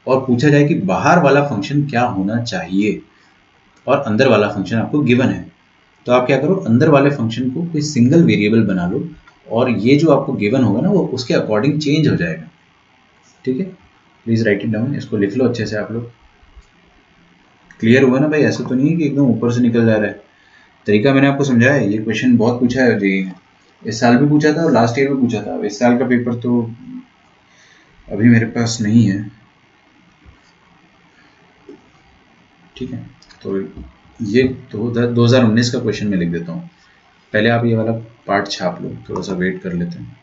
और पूछा जाए कि बाहर वाला फंक्शन क्या होना चाहिए और अंदर वाला फंक्शन आपको गिवन है, तो आप क्या करो, अंदर वाले फंक्शन को कोई सिंगल वेरिएबल बना लो, और ये जो आपको गिवन होगा ना, वो उसके अकॉर्डिंग चेंज हो जाएगा। ठीक है, प्लीज राइट इट डाउन, इसको लिख लो अच्छे से आप लोग। क्लियर हुआ ना भाई? ऐसा तो नहीं है कि एकदम ऊपर से निकल जा रहा है। तरीका मैंने आपको समझाया है। ये क्वेश्चन बहुत पूछा है जी, इस साल भी पूछा था और लास्ट ईयर भी पूछा था। इस साल का पेपर तो अभी मेरे पास नहीं है। ठीक है, तो ये 2019 का क्वेश्चन मैं लिख देता हूँ। पहले आप ये वाला पार्ट छाप लो, थोड़ा सा वेट कर लेते हैं।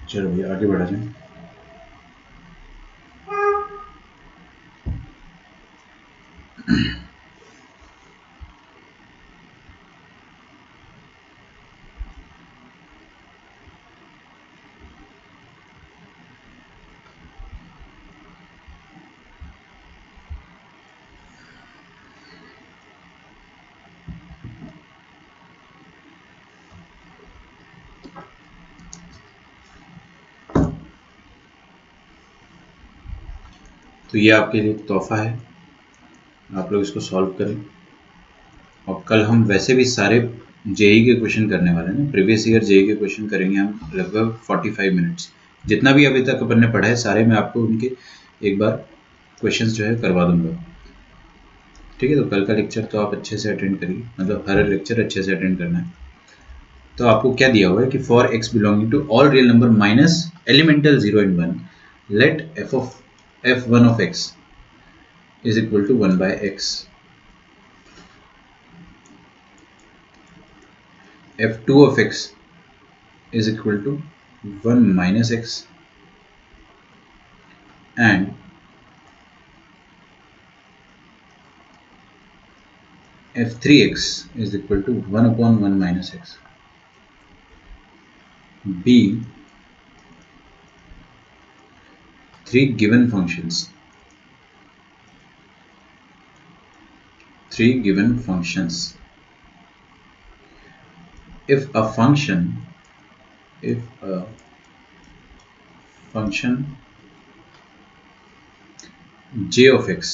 चलो भैया आगे बढ़ा जाए। तो ये आपके लिए तोहफा है, आप लोग इसको सॉल्व करें। और कल हम वैसे भी सारे जेई के क्वेश्चन करने वाले हैं, प्रीवियस ईयर जेई के क्वेश्चन करेंगे हम लगभग 45 मिनट्स। जितना भी अभी तक अपन ने पढ़ा है सारे मैं आपको उनके एक बार क्वेश्चंस जो है करवा दूंगा। ठीक है, तो कल का लेक्चर तो आप अच्छे से अटेंड करिए, मतलब हर लेक्चर अच्छे से अटेंड करना है। तो आपको क्या दिया हुआ है कि for X belonging to all real number minus elemental 0 and 1 let f1 of x is equal to 1 by x, f2 of x is equal to 1 minus x, and f3x is equal to 1 upon 1 minus x. B, three given functions if a function j of x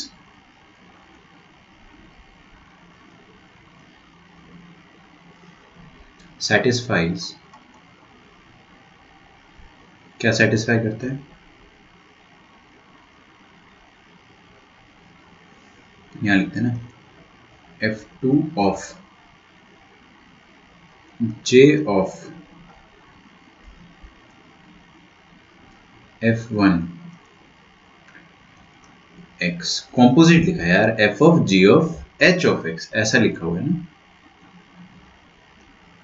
satisfies, क्या सेटिस्फाई करता है, यहाँ लिखते हैं ना, f2 of j of f1 x, composite लिखा है यार, f of g of h of x ऐसा लिखा हुआ है ना,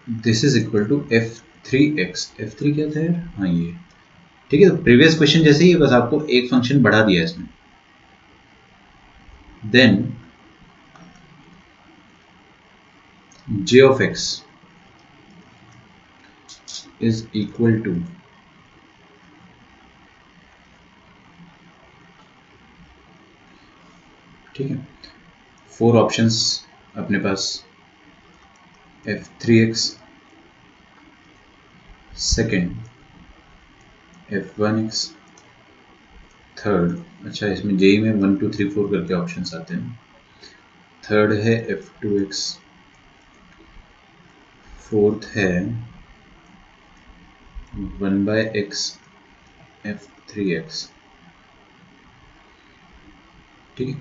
this is equal to f3x। f3 क्या था यार, हाँ ये ठीक है। तो प्रीवियस क्वेश्चन जैसे ही, बस आपको एक फंक्शन बढ़ा दिया इसमें। Then j of x is equal to ठीक है, 4 ऑप्शंस अपने पास, f3x, सेकेंड f1x, थर्ड, अच्छा इसमें जेई में 1 2 3 4 करके ऑप्शंस आते हैं, थर्ड है f2x, फोर्थ है 1 by x f3x। ठीक है,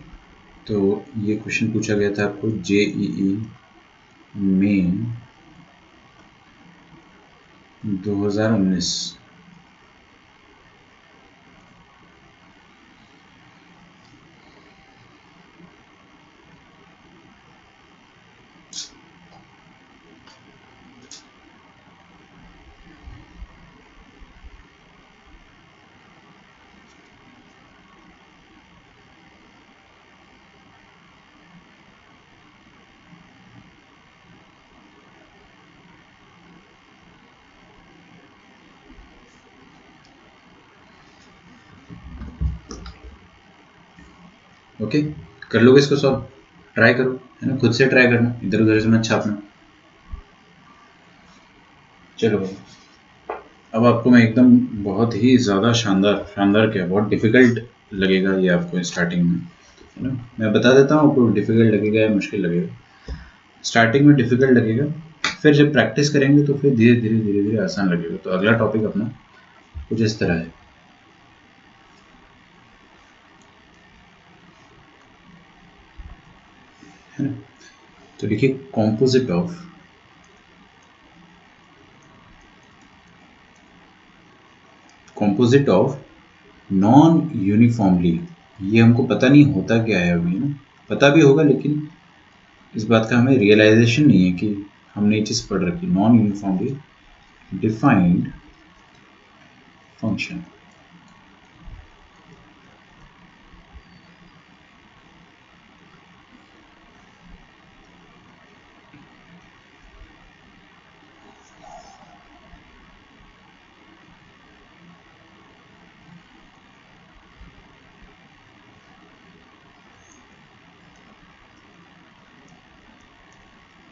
तो ये क्वेश्चन पूछा गया था आपको जेईई मेन 2019। ओके, कर लोगे इसको सॉल्व। ट्राई करो, है ना, खुद से ट्राई करना, इधर उधर से मत छापना। चलो भाई, अब आपको मैं एकदम बहुत ही ज़्यादा शानदार शानदार क्या, बहुत डिफ़िकल्ट लगेगा ये आपको स्टार्टिंग में, है ना। मैं बता देता हूँ आपको डिफ़िकल्ट लगेगा या मुश्किल लगेगा। स्टार्टिंग में डिफ़िकल्ट लगेगा, फिर जब प्रैक्टिस करेंगे तो फिर धीरे धीरे धीरे धीरे आसान लगेगा। तो अगला टॉपिक अपना कुछ इस तरह है ना। तो देखिए, कॉम्पोजिट ऑफ नॉन यूनिफॉर्मली, ये हमको पता नहीं होता क्या है अभी, ना पता भी होगा लेकिन इस बात का हमें रियलाइजेशन नहीं है कि हमने ये चीज़ पढ़ रखी। Non uniformly defined function.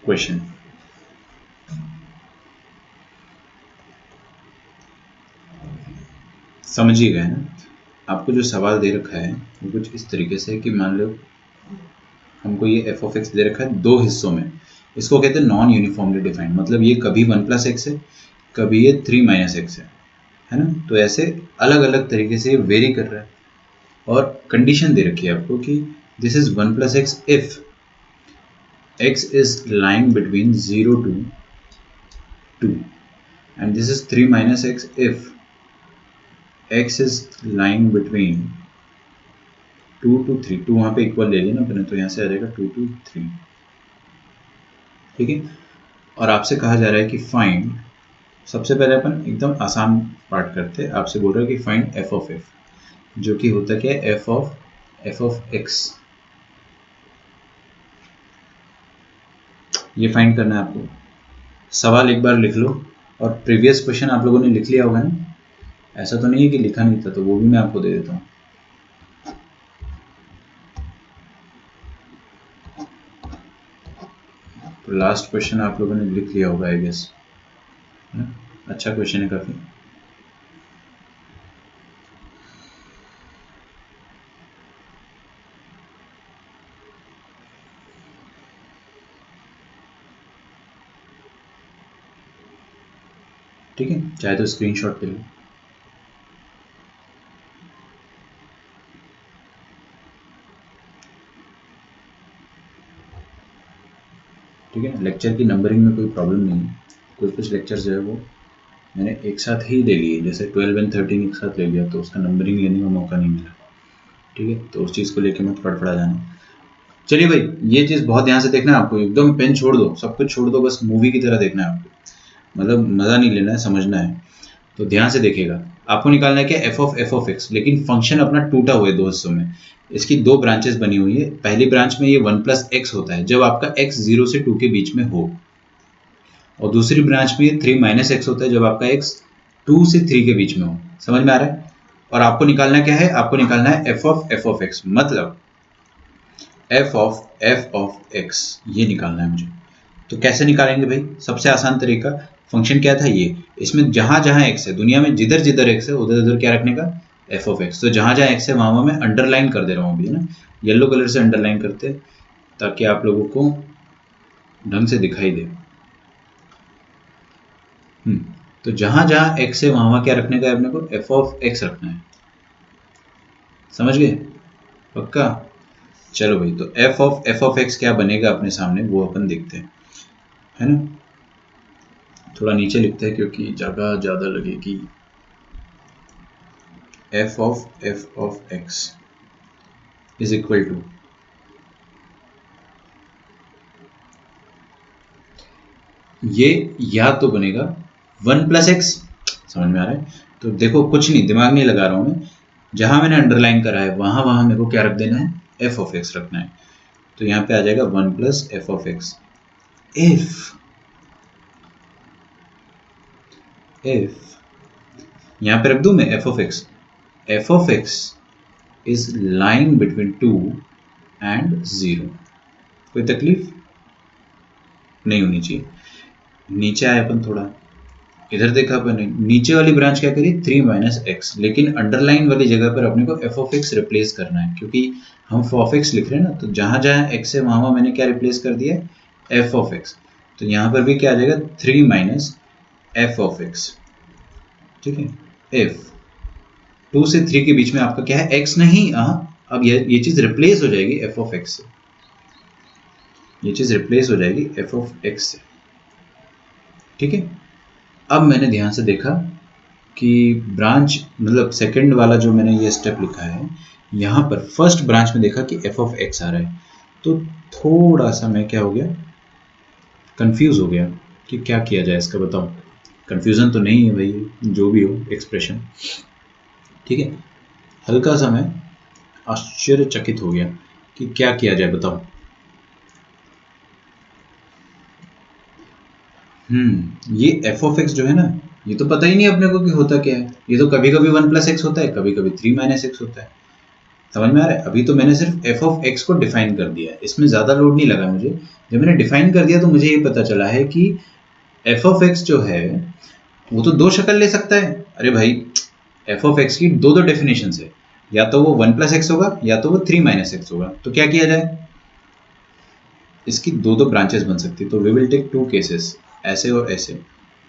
Question, समझिएगा, है ना। आपको जो सवाल दे रखा है वो कुछ इस तरीके से है कि मान लो हमको ये एफ ऑफ एक्स दे रखा है दो हिस्सों में। इसको कहते हैं नॉन यूनिफॉर्मली डिफाइंड, मतलब ये कभी 1+x है, कभी ये 3-x है ना। तो ऐसे अलग अलग तरीके से ये वेरी कर रहा है। और कंडीशन दे रखी है आपको कि this is 1+x if x is lying between 0 to 2, and this is 3-x if x is lying between 2 to 3। 2 वहाँ पे इक्वल ले लिया ना अपने, तो यहाँ से आ जाएगा 2 to 3, ठीक है। और आपसे कहा जा रहा है कि फाइंड, सबसे पहले अपन एकदम आसान पार्ट करते हैं। आपसे बोल रहा है कि फाइंड एफ ऑफ एफ, जो कि होता क्या है, एफ ऑफ एक्स, ये फाइंड करना है आपको। सवाल एक बार लिख लो, और प्रीवियस क्वेश्चन आप लोगों ने लिख लिया होगा ना, ऐसा तो नहीं है कि लिखा नहीं था, तो वो भी मैं आपको दे देता हूँ। तो लास्ट क्वेश्चन आप लोगों ने लिख लिया होगा आई गेस, है ना। अच्छा क्वेश्चन है काफ़ी। ठीक है, चाहे तो स्क्रीनशॉट ले लो। ठीक है, लेक्चर की नंबरिंग में कोई प्रॉब्लम नहीं है। कुछ लेक्चर जो है वो मैंने एक साथ ही ले लिए, जैसे 12 और 13 एक साथ ले लिया, तो उसका नंबरिंग लेने का मौका नहीं मिला। ठीक है, तो उस चीज़ को लेकर मत फड़फड़ा जाना। चलिए भाई, ये चीज़ बहुत ध्यान से देखना है आपको, एकदम पेन छोड़ दो, सब कुछ छोड़ दो, बस मूवी की तरह देखना है आपको, मतलब मज़ा नहीं लेना है, समझना है। तो ध्यान से देखिएगा, आपको निकालना है क्या, एफ ऑफ एक्स, लेकिन फंक्शन अपना टूटा हुआ है दो हिस्सों में। इसकी दो ब्रांचेस बनी हुई है। पहली ब्रांच में ये 1+x होता है जब आपका x 0 से 2 के बीच में हो, और दूसरी ब्रांच में ये 3-x होता है जब आपका x 2 से 3 के बीच में हो। समझ में आ रहा है। और आपको निकालना क्या है, आपको निकालना है एफ ऑफ एक्स, मतलब एफ ऑफ एक्स, ये निकालना है मुझे। तो कैसे निकालेंगे भाई, सबसे आसान तरीका, फंक्शन क्या था ये, इसमें जहां जहां एक्स है, दुनिया में जिधर जिधर एक्स है उधर उधर क्या रखने का, एफ ऑफ एक्स। तो जहां जहां एक्स है वहां वहां मैं अंडरलाइन कर दे रहा हूँ अभी, है ना, येलो कलर से अंडरलाइन करते हैं ताकि आप लोगों को ढंग से दिखाई दे। तो जहां जहां एक्स है वहां वहां क्या रखने का है अपने को, एफ ऑफ एक्स रखना है। समझ गए, पक्का। चलो भाई, तो एफ ऑफ एक्स क्या बनेगा अपने सामने वो अपन देखते हैं, है ना। थोड़ा नीचे लिखते हैं क्योंकि जगह ज़्यादा लगेगी। F of x is equal to, ये या तो बनेगा 1+x, समझ में आ रहा है। तो देखो, कुछ नहीं, दिमाग नहीं लगा रहा हूँ मैं, जहां मैंने अंडरलाइन करा है वहां वहां मेरे को क्या रख देना है, एफ ऑफ एक्स रखना है। तो यहाँ पे आ जाएगा 1+f ऑफ एक्स इफ यहाँ पे रख दूं मैं F of x is line between 2 and 0। कोई तकलीफ नहीं होनी चाहिए। नीचे आए अपन थोड़ा, इधर देखा अपन ने नीचे वाली ब्रांच क्या करी 3 माइनस एक्स, लेकिन अंडरलाइन वाली जगह पर अपने को एफ ऑफ एक्स रिप्लेस करना है, क्योंकि हम एफ ऑफ एक्स लिख रहे हैं ना, तो जहां जहां एक्स है वहां मैंने क्या रिप्लेस कर दिया एफ ऑफ एक्स। तो यहाँ पर भी क्या आ जाएगा 3 माइनस एफ ऑफ एक्स, ठीक है। एफ 2 से 3 के बीच में आपका क्या है एक्स नहीं, अब ये चीज रिप्लेस हो जाएगी एफ ऑफ एक्स से, ये चीज रिप्लेस हो जाएगी एफ ऑफ एक्स से, ठीक है। अब मैंने ध्यान से देखा कि ब्रांच मतलब सेकंड वाला जो मैंने ये स्टेप लिखा है, यहाँ पर फर्स्ट ब्रांच में देखा कि एफ ऑफ एक्स आ रहा है, तो थोड़ा सा मैं क्या हो गया कंफ्यूज हो गया कि क्या किया जाए इसका, बताओ। कंफ्यूजन तो नहीं है भाई, जो भी हो एक्सप्रेशन, ठीक है। हल्का सा मैं आश्चर्यचकित हो गया कि क्या किया जाए, बताओ। ये एफ ऑफ एक्स जो है ना, ये तो पता ही नहीं अपने को कि होता क्या है। ये तो कभी कभी 1 प्लस एक्स होता है, कभी कभी 3 माइनस एक्स होता है। समझ में आ रहा है? अभी तो मैंने सिर्फ एफ ऑफ एक्स को डिफाइन कर दिया है, इसमें ज़्यादा लोड नहीं लगा मुझे। जब मैंने डिफाइन कर दिया तो मुझे ये पता चला है कि एफ ऑफ एक्स जो है वो तो दो शक्ल ले सकता है। अरे भाई, एफ ऑफ एक्स की दो डेफिनेशन है, या तो वो 1 प्लस एक्स होगा या तो वो 3 माइनस एक्स होगा। तो क्या किया जाए, इसकी दो ब्रांचेस बन सकती है। तो वी विल टेक 2 केसेस, ऐसे और ऐसे।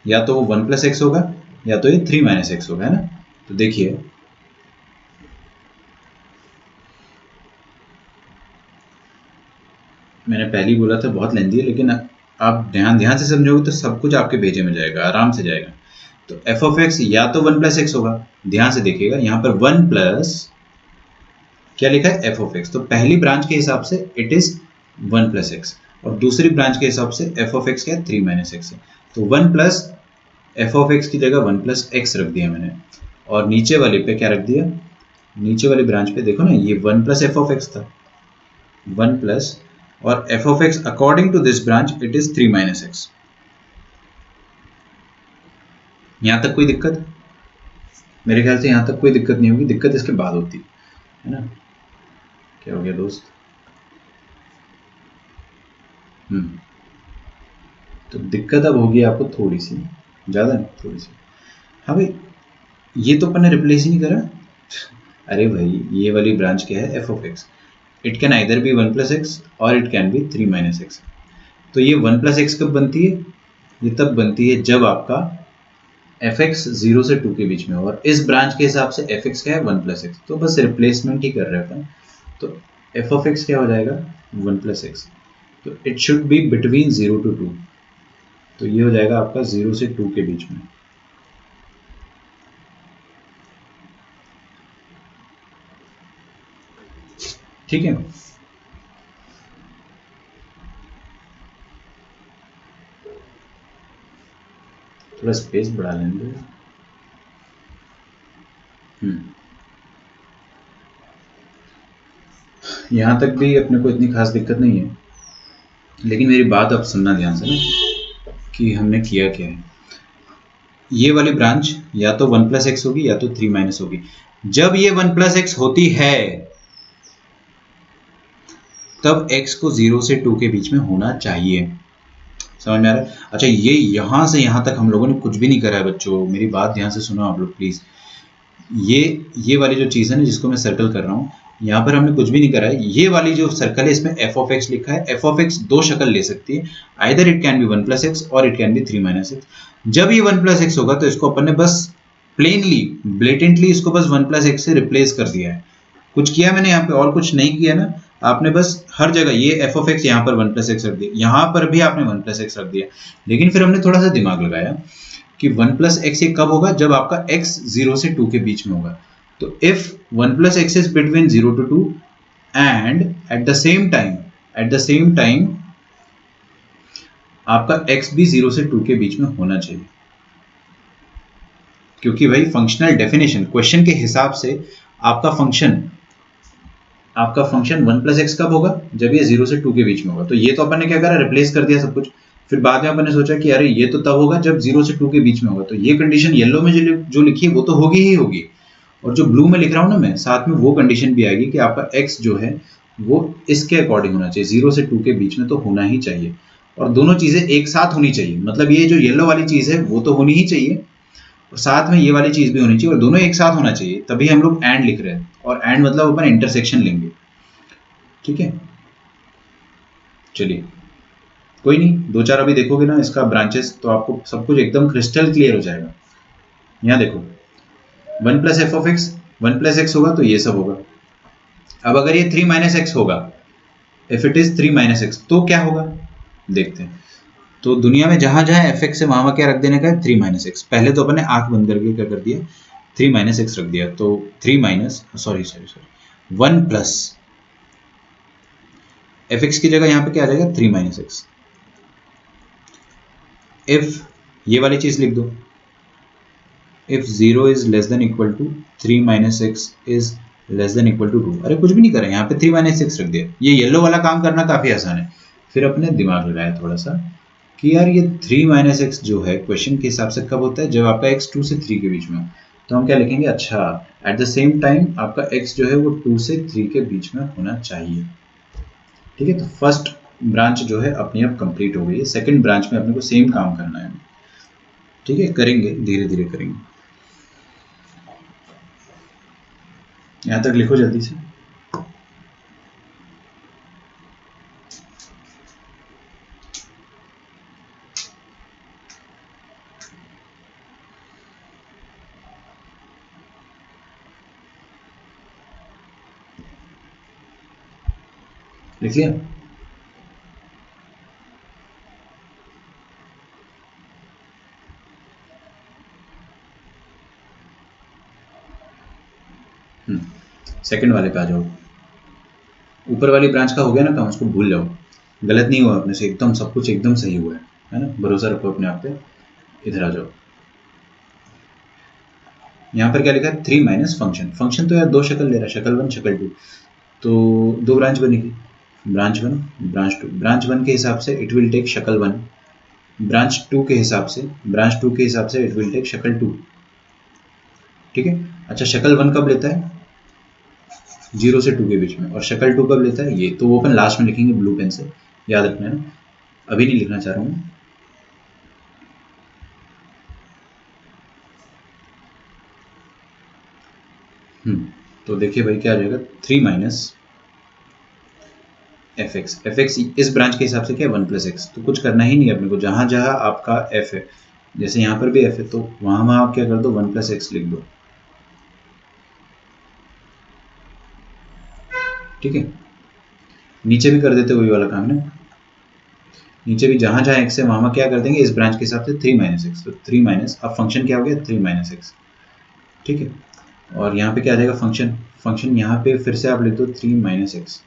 या तो वो 1 प्लस एक्स होगा या तो ये 3 माइनस एक्स होगा, है ना। तो देखिए मैंने पहले ही बोला था बहुत लेंदी है, लेकिन आप ध्यान से समझोगे तो सब कुछ आपके भेजे में जाएगा, आराम से जाएगा। तो एफ ऑफ एक्स या तो 1 प्लस एक्स होगा, ध्यान से देखिएगा यहाँ पर 1 प्लस क्या लिखा है एफ ऑफ एक्स, तो पहली ब्रांच के हिसाब से इट इज 1 प्लस एक्स, और दूसरी ब्रांच के हिसाब से एफ ऑफ एक्स क्या है 3 माइनस एक्स है। तो 1 प्लस एफ ऑफ एक्स की जगह 1 प्लस एक्स रख दिया मैंने, और नीचे वाले पे क्या रख दिया, नीचे वाली ब्रांच पे देखो ना, ये 1 प्लस एफ ऑफ एक्स था, 1 प्लस और F of X according to this branch it is 3 minus X. यहां तक कोई दिक्कत? मेरे ख्याल से यहां तक कोई दिक्कत नहीं होगी, दिक्कत इसके बाद होती है ना। क्या हो गया दोस्त? तो दिक्कत अब होगी आपको थोड़ी सी, ज़्यादा नहीं, थोड़ी सी। हाँ भाई, ये तो अपन ने रिप्लेस ही नहीं करा। अरे भाई, ये वाली ब्रांच क्या है F of x, it can either be 1 plus x और it can be 3 minus x. तो ये 1 प्लस एक्स कब बनती है, ये तब बनती है जब आपका एफ एक्स 0 से 2 के बीच में हो, और इस ब्रांच के हिसाब से एफ एक्स क्या है 1 प्लस एक्स। तो बस रिप्लेसमेंट ही कर रहे हैं अपन। तो एफ ऑफ एक्स क्या हो जाएगा 1 प्लस एक्स, तो it should be between 0 to 2। तो ये हो जाएगा आपका 0 से 2 के बीच में। ठीक है, थोड़ा स्पेस बढ़ा लेंगे। यहाँ तक भी अपने को इतनी खास दिक्कत नहीं है, लेकिन मेरी बात अब सुनना ध्यान से ना कि हमने किया क्या है। ये वाली ब्रांच या तो 1 प्लस एक्स होगी या तो 3 माइनस होगी। जब ये 1 प्लस एक्स होती है तब x को 0 से 2 के बीच में होना चाहिए। समझ में आ रहा है? अच्छा, ये यहां से यहां तक हम लोगों ने कुछ भी नहीं करा है बच्चों, मेरी बात ध्यान से सुनो आप लोग प्लीज। ये वाली जो चीज़ है ना जिसको मैं सर्कल कर रहा हूँ, यहाँ पर हमने कुछ भी नहीं करा है। ये वाली जो सर्कल है इसमें एफ ऑफ एक्स लिखा है। एफ ऑफ एक्स दो शक्ल ले सकती है, either it can be 1 plus x और it can be 3 minus x. जब ये 1 प्लस एक्स होगा तो इसको अपन ने बस प्लेनली ब्लेटेंटली इसको बस 1 प्लस एक्स से रिप्लेस कर दिया है। कुछ किया मैंने यहाँ पे और कुछ नहीं किया ना। आपने बस हर जगह ये एफ ऑफ एक्स यहाँ पर 1 प्लस एक्स रख दिया, यहाँ पर भी आपने 1 प्लस एक्स रख दिया। लेकिन फिर हमने थोड़ा सा दिमाग लगाया कि 1 प्लस एक्स ये कब होगा, जब आपका x 0 से 2 के बीच में होगा। तो if 1 plus x is between 0 to 2 and at the same time आपका x भी 0 से 2 के बीच में होना चाहिए, क्योंकि भाई फंक्शनल डेफिनेशन क्वेश्चन के हिसाब से आपका फंक्शन 1 प्लस एक्स कब होगा, जब ये 0 से 2 के बीच में होगा। तो ये तो अपन ने क्या करा, रिप्लेस कर दिया सब कुछ। फिर बाद में अपन ने सोचा कि अरे ये तो तब होगा जब 0 से 2 के बीच में होगा। तो ये कंडीशन येलो में जो लिखी है वो तो होगी ही होगी, और जो ब्लू में लिख रहा हूँ ना मैं, साथ में वो कंडीशन भी आएगी कि आपका x जो है वो इसके अकॉर्डिंग होना चाहिए, 0 से 2 के बीच में तो होना ही चाहिए, और दोनों चीज़ें एक साथ होनी चाहिए। मतलब ये जो येलो वाली चीज़ है वो तो होनी ही चाहिए, और साथ में ये वाली चीज़ भी होनी चाहिए, और दोनों एक साथ होना चाहिए, तभी हम लोग एंड लिख रहे हैं, और एंड मतलब अपन इंटरसेक्शन लेंगे। ठीक है, चलिए कोई नहीं, दो चार अभी देखोगे ना इसका ब्रांचेस, तो आपको सब कुछ एकदम क्रिस्टल क्लियर हो जाएगा। यहाँ देखो 1 plus f of X, 1 plus x होगा तो ये सब होगा। अब अगर ये 3 माइनस एक्स होगा, if it is 3 minus x, तो क्या होगा देखते हैं। तो दुनिया में जहां जहां एफ एक्स है वहां क्या रख देने का है, 3 माइनस एक्स। पहले तो अपन ने आंख बंद करके क्या कर दिया, 3 माइनस एक्स रख दिया, तो 3 minus sorry 1 plus F x की जगह यहाँ पे क्या आ जाएगा, 3 माइनस एक्स। इफ ये वाली चीज लिख दो, if 0 is less than equal to 3 minus X is less than equal to 2। अरे कुछ भी नहीं करें, यहाँ पे 3 माइनस एक्स रख दिया। ये येलो वाला काम करना काफी आसान है। फिर अपने दिमाग लगाया थोड़ा सा कि यार ये 3 माइनस एक्स जो है क्वेश्चन के हिसाब से कब होता है, जब आपका x 2 से 3 के बीच में हो। तो हम क्या लिखेंगे, अच्छा एट द सेम टाइम आपका x जो है वो 2 से 3 के बीच में होना चाहिए। ठीक है, तो फर्स्ट ब्रांच जो है अपनी अब कंप्लीट हो गई है, सेकंड ब्रांच में अपने को सेम काम करना है। ठीक है, करेंगे धीरे धीरे करेंगे। यहाँ तक लिखो जल्दी से। लिख लिया? सेकंड वाले पे आ जाओ। ऊपर वाली ब्रांच का हो गया ना काम, उसको भूल जाओ, गलत नहीं हुआ अपने से, एकदम सब कुछ एकदम सही हुआ है ना, भरोसा रखो अपने आप पे। इधर आ जाओ, यहाँ पर क्या लिखा है, 3 माइनस फंक्शन। फंक्शन तो यार दो शक्ल ले रहा है, शक्ल 1 शक्ल 2, तो दो ब्रांच बनेगी, ब्रांच 1 ब्रांच 2। ब्रांच 1 के हिसाब से इट विल टेक शक्ल 1, ब्रांच 2 के हिसाब से इट विल टेक शक्ल 2। ठीक है, अच्छा शक्ल 1 कब लेता है, 0 से 2 के बीच में, और शक्ल 2 कब लेता है, ये तो वो अपन लास्ट में लिखेंगे ब्लू पेन से, याद रखना है ना, अभी नहीं लिखना चाह रहा हूँ। तो देखिए भाई क्या आ जाएगा, 3 माइनस एफ एक्स इस ब्रांच के हिसाब से क्या है, 1 प्लस एक्स। तो कुछ करना ही नहीं है अपने को, जहां जहां आपका एफ है, जैसे यहाँ पर भी एफ है, तो वहां वहां आप क्या कर दो, 1 प्लस एक्स लिख दो। ठीक है, नीचे भी कर देते वही वाला काम ना, नीचे भी जहां जहां एक्स है वहां क्या कर देंगे, इस ब्रांच के हिसाब से 3 माइनस एक्स। तो 3 माइनस, अब फंक्शन क्या हो गया, 3 माइनस एक्स। ठीक है, और यहाँ पे क्या आ जाएगा, फंक्शन फंक्शन यहाँ पे फिर से आप लिख दो 3 माइनस एक्स,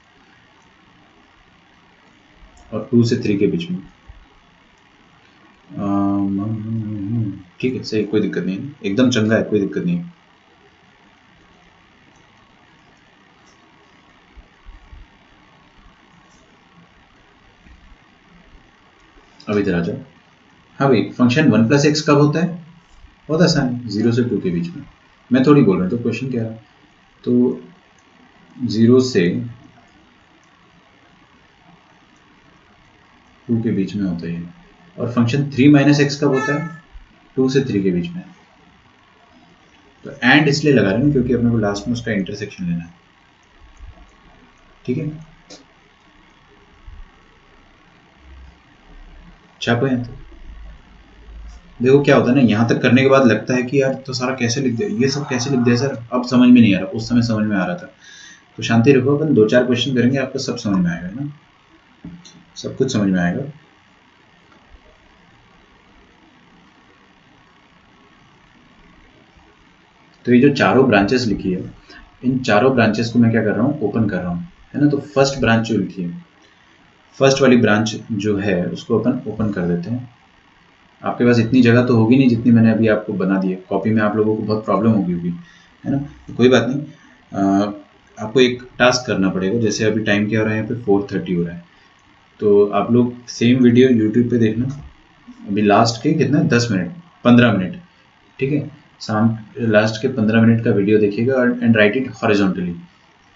और 2 से 3 के बीच में। ठीक है, सही, कोई दिक्कत नहीं है, एकदम चंगा है, कोई दिक्कत नहीं है। अब इधर आ जाओ। हाँ भाई, फंक्शन 1 प्लस एक्स कब होता है, बहुत आसान है, 0 से 2 के बीच में। मैं थोड़ी बोल रहा हूँ, तो क्वेश्चन क्या है, तो 0 से 2 के बीच में होता है। और फंक्शन 3 माइनस एक्स कब होता है, 2 से 3 के बीच में। तो एंड इसलिए लगा रहे हैं क्योंकि अपने को लास्ट में उसका इंटरसेक्शन लेना है। ठीक है, छापो यहाँ तक। देखो क्या होता है ना, यहाँ तक करने के बाद लगता है कि यार तो सारा कैसे लिख दिया, ये सब कैसे लिख दिया सर, अब समझ में नहीं आ रहा, उस समय समझ में आ रहा था। तो शांति रखो, अपन दो चार क्वेश्चन करेंगे, आपको सब समझ में आएगा ना, सब कुछ समझ में आएगा। तो ये जो चारों ब्रांचेस लिखी है, इन चारों ब्रांचेस को मैं क्या कर रहा हूँ, ओपन कर रहा हूँ, है ना। तो फर्स्ट ब्रांच जो लिखी है, फर्स्ट वाली ब्रांच जो है उसको अपन ओपन कर देते हैं। आपके पास इतनी जगह तो होगी नहीं जितनी मैंने अभी आपको बना दी है, कॉपी में आप लोगों को बहुत प्रॉब्लम होगी, है ना। तो कोई बात नहीं, आपको एक टास्क करना पड़ेगा। जैसे अभी टाइम क्या हो रहा है, यहाँ पे 4:30 हो रहा है, तो आप लोग सेम वीडियो यूट्यूब पे देखना, अभी लास्ट के कितना 10 मिनट 15 मिनट, ठीक है, शाम लास्ट के 15 मिनट का वीडियो देखिएगा, and right it horizontally.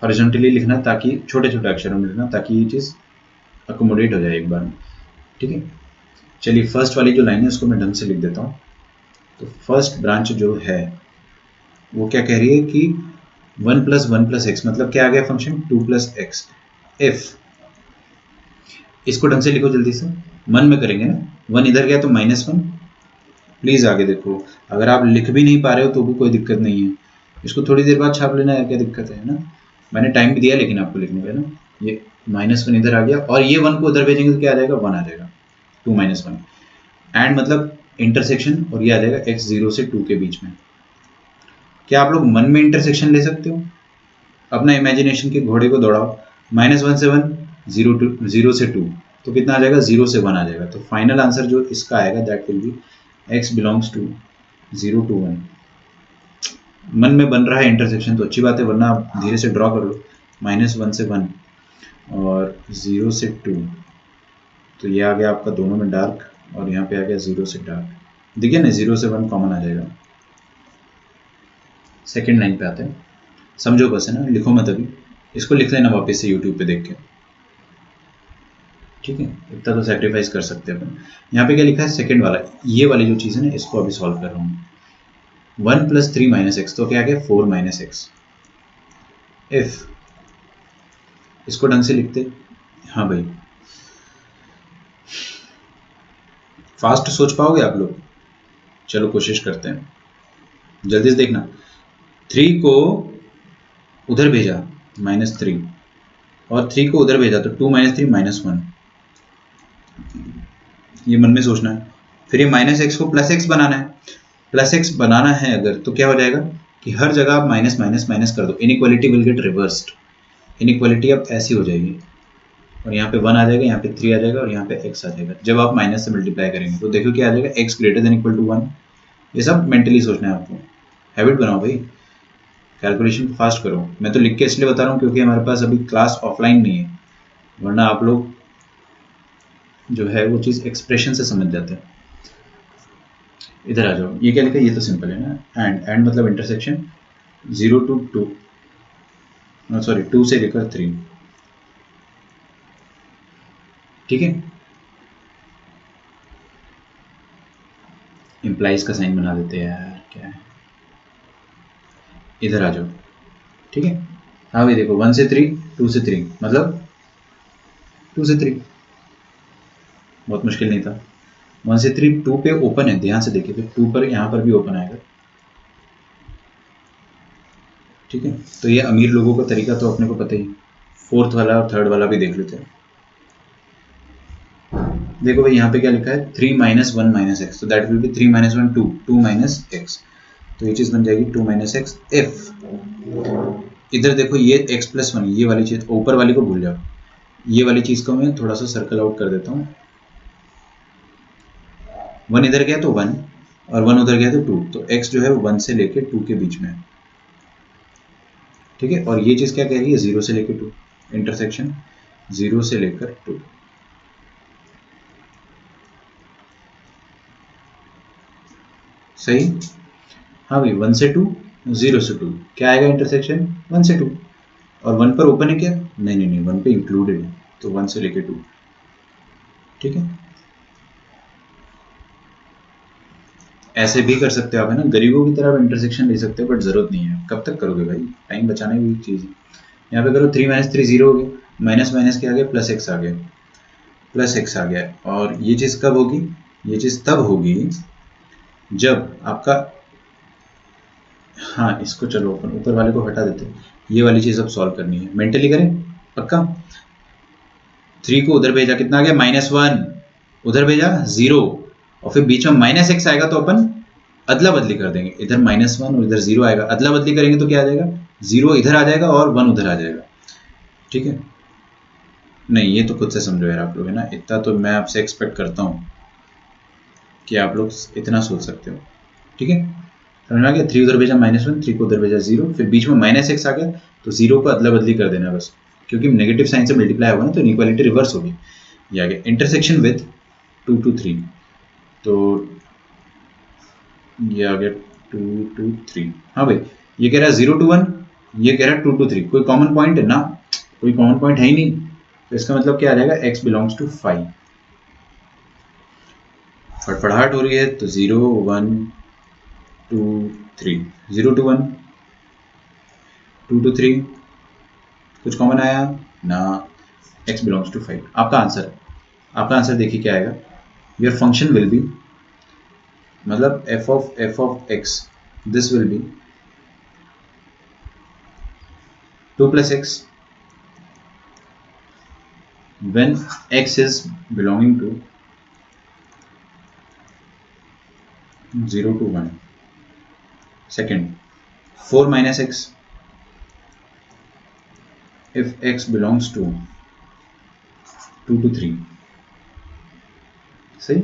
Horizontally लिखना, ताकि छोटे छोटे अक्षरों में लिखना, ताकि ये चीज़ अकोमोडेट हो जाए एक बार में। ठीक है, चलिए फर्स्ट वाली जो लाइन है उसको मैं ढंग से लिख देता हूँ। तो फर्स्ट ब्रांच जो है वो क्या कह रही है कि 1 + 1 + x, मतलब क्या आ गया फंक्शन 2 + x। इफ, इसको ढंग से लिखो जल्दी से, मन में करेंगे ना, 1 इधर गया तो -1। प्लीज़ आगे देखो, अगर आप लिख भी नहीं पा रहे हो तो भी कोई दिक्कत नहीं है, इसको थोड़ी देर बाद छाप लेना है, क्या दिक्कत है ना। मैंने टाइम भी दिया लेकिन आपको लिखने का ना। ये -1 इधर आ गया और ये 1 को उधर भेजेंगे तो क्या आ जाएगा, 1 आ जाएगा, 2 - 1। एंड मतलब इंटरसेक्शन, और ये आ जाएगा x 0 से 2 के बीच में। क्या आप लोग मन में इंटरसेक्शन ले सकते हो? अपना इमेजिनेशन के घोड़े को दौड़ाओ। -1 से 1, 0 से 2, तो कितना आ जाएगा, 0 से 1 आ जाएगा। तो फाइनल आंसर जो इसका आएगा that will be x belongs to 0 to 1। मन में बन रहा है इंटरसेक्शन तो अच्छी बात है, वरना आप धीरे से ड्रॉ कर लो। -1 से 1 और 0 से 2, तो ये आ गया आपका दोनों में डार्क, और यहाँ पे आ गया 0 से डार्क। देखिए ना, 0 से 1 कॉमन आ जाएगा। सेकेंड लाइन पे आते हैं, समझो बस है ना, लिखो मत अभी, इसको लिख लेना वापस से यूट्यूब पे देख के। ठीक है, इतना तो सेक्रीफाइस कर सकते हैं अपन। यहाँ पे क्या लिखा है, सेकंड वाला, ये वाली जो चीज़ है ना, इसको अभी सॉल्व कर रहा हूँ। 1 + 3 - x, तो क्या आ गया 4 - x। इफ, इसको ढंग से लिखते, हाँ भाई, फास्ट सोच पाओगे आप लोग? चलो कोशिश करते हैं, जल्दी से देखना। 3 को उधर भेजा -3, और 3 को उधर भेजा तो 2 - 3 -1। ये मन में सोचना है। फिर ये -x को +x बनाना है। +x बनाना है अगर, तो क्या हो जाएगा कि हर जगह आप माइनस माइनस माइनस कर दो, inequality will get reversed. Inequality अब ऐसी हो जाएगी, और यहाँ पे 1 आ जाएगा, यहाँ पे 3 आ जाएगा, और यहाँ पे x आ जाएगा। जब आप माइनस से मल्टीप्लाई करेंगे तो देखो क्या आ जाएगा, x > 1। ये सब मेंटली सोचना है आपको, हैबिट बनाओ भाई, कैलकुलेशन फास्ट करो। मैं तो लिख के इसलिए बता रहा हूँ क्योंकि हमारे पास अभी क्लास ऑफलाइन नहीं है, वरना आप लोग जो है वो चीज़ एक्सप्रेशन से समझ जाते हैं। इधर आ जाओ, ये क्या लिखा है, ये तो सिंपल है ना। एंड मतलब इंटरसेक्शन 0 to 2, सॉरी 2 से लेकर 3। ठीक है, इम्प्लाइज का साइन बना देते हैं यार, क्या है। इधर आ जाओ, ठीक है। हाँ भाई देखो, 1 से 3, 2 से 3, मतलब 2 से 3, बहुत मुश्किल नहीं था। 1 से 3 2 पे ओपन है, ध्यान से देखिए, तो 2 पर यहाँ पर भी ओपन आएगा। ठीक है, तो ये अमीर लोगों का तरीका तो अपने को पता ही। फोर्थ वाला और थर्ड वाला भी देख लेते हैं। देखो भाई, यहाँ पे क्या लिखा है, 3 - 1 - x, तो दैट विल बी 3 - 1 2, 2 - x, तो ये चीज़ बन जाएगी 2 - x। इफ इधर देखो, ये x + 1, ये वाली चीज़ ऊपर वाली को भूल जाओ, ये वाली चीज़ को मैं थोड़ा सा सर्कल आउट कर देता हूँ। 1 इधर गया तो 1, और 1 उधर गया तो 2, तो x जो है वो 1 से लेकर 2 के बीच में है। ठीक है, और ये चीज़ क्या कह रही है, 0 से लेकर 2, इंटरसेक्शन 0 से लेकर 2। सही, हाँ भाई, 1 से 2, 0 से 2, क्या आएगा इंटरसेक्शन 1 से 2, और 1 पर ओपन है क्या, नहीं नहीं नहीं, 1 पे इंक्लूडेड है, तो 1 से लेकर 2। ठीक है, ऐसे भी कर सकते हो आप, है ना, गरीबों की तरह आप इंटरसेक्शन ले सकते हो, बट जरूरत नहीं है, कब तक करोगे भाई, टाइम बचाने की चीज़ है। यहाँ पे करो, 3 - 3 0 हो गया, माइनस माइनस क्या आ गया, +x आ गया, +x आ गया। और ये चीज़ कब होगी, ये चीज़ तब होगी जब आपका, हाँ इसको चलो अपन ऊपर वाले को हटा देते हैं, ये वाली चीज़ अब सॉल्व करनी है, मेंटली करें पक्का। 3 को उधर भेजा, कितना आ गया, -1, उधर भेजा 0, और फिर बीच में -x आएगा तो अपन अदला बदली कर देंगे, इधर -1 और इधर 0 आएगा, अदला बदली करेंगे तो क्या आ जाएगा, 0 इधर आ जाएगा और 1 उधर आ जाएगा। ठीक है, नहीं ये तो खुद से समझो यार आप लोग, है ना, इतना तो मैं आपसे एक्सपेक्ट करता हूँ कि आप लोग इतना सोच सकते हो। ठीक है, समझ में आ गया, 3 उधर भेजा -1, 3 को उधर भेजा 0, फिर बीच में -x आ गया, तो 0 को अदला बदली कर देना बस, क्योंकि नेगेटिव साइन से मल्टीप्लाई होगा ना, तो इनइक्वालिटी रिवर्स होगी। ये आ गया इंटरसेक्शन विथ 2 to 3, तो ये आ गया 2 to 3। हाँ भाई, ये कह रहा है 0 to 1, ये कह रहा है 2 to 3, कोई कॉमन पॉइंट है ना, कोई कॉमन पॉइंट है ही नहीं, तो इसका मतलब क्या आ जाएगा, x बिलोंग्स टू 5। फटफड़ाहट हो रही है तो 0 1 2 3, 0 to 1, 2 to 3, कुछ कॉमन आया ना, x बिलोंग्स टू 5 आपका आंसर। आपका आंसर देखिए क्या आएगा, योर फंक्शन विल बी, मतलब f of x, this will be 2 plus x when x is belonging to 0 to 1. Second, 4 minus x if x belongs to 2 to 3. सही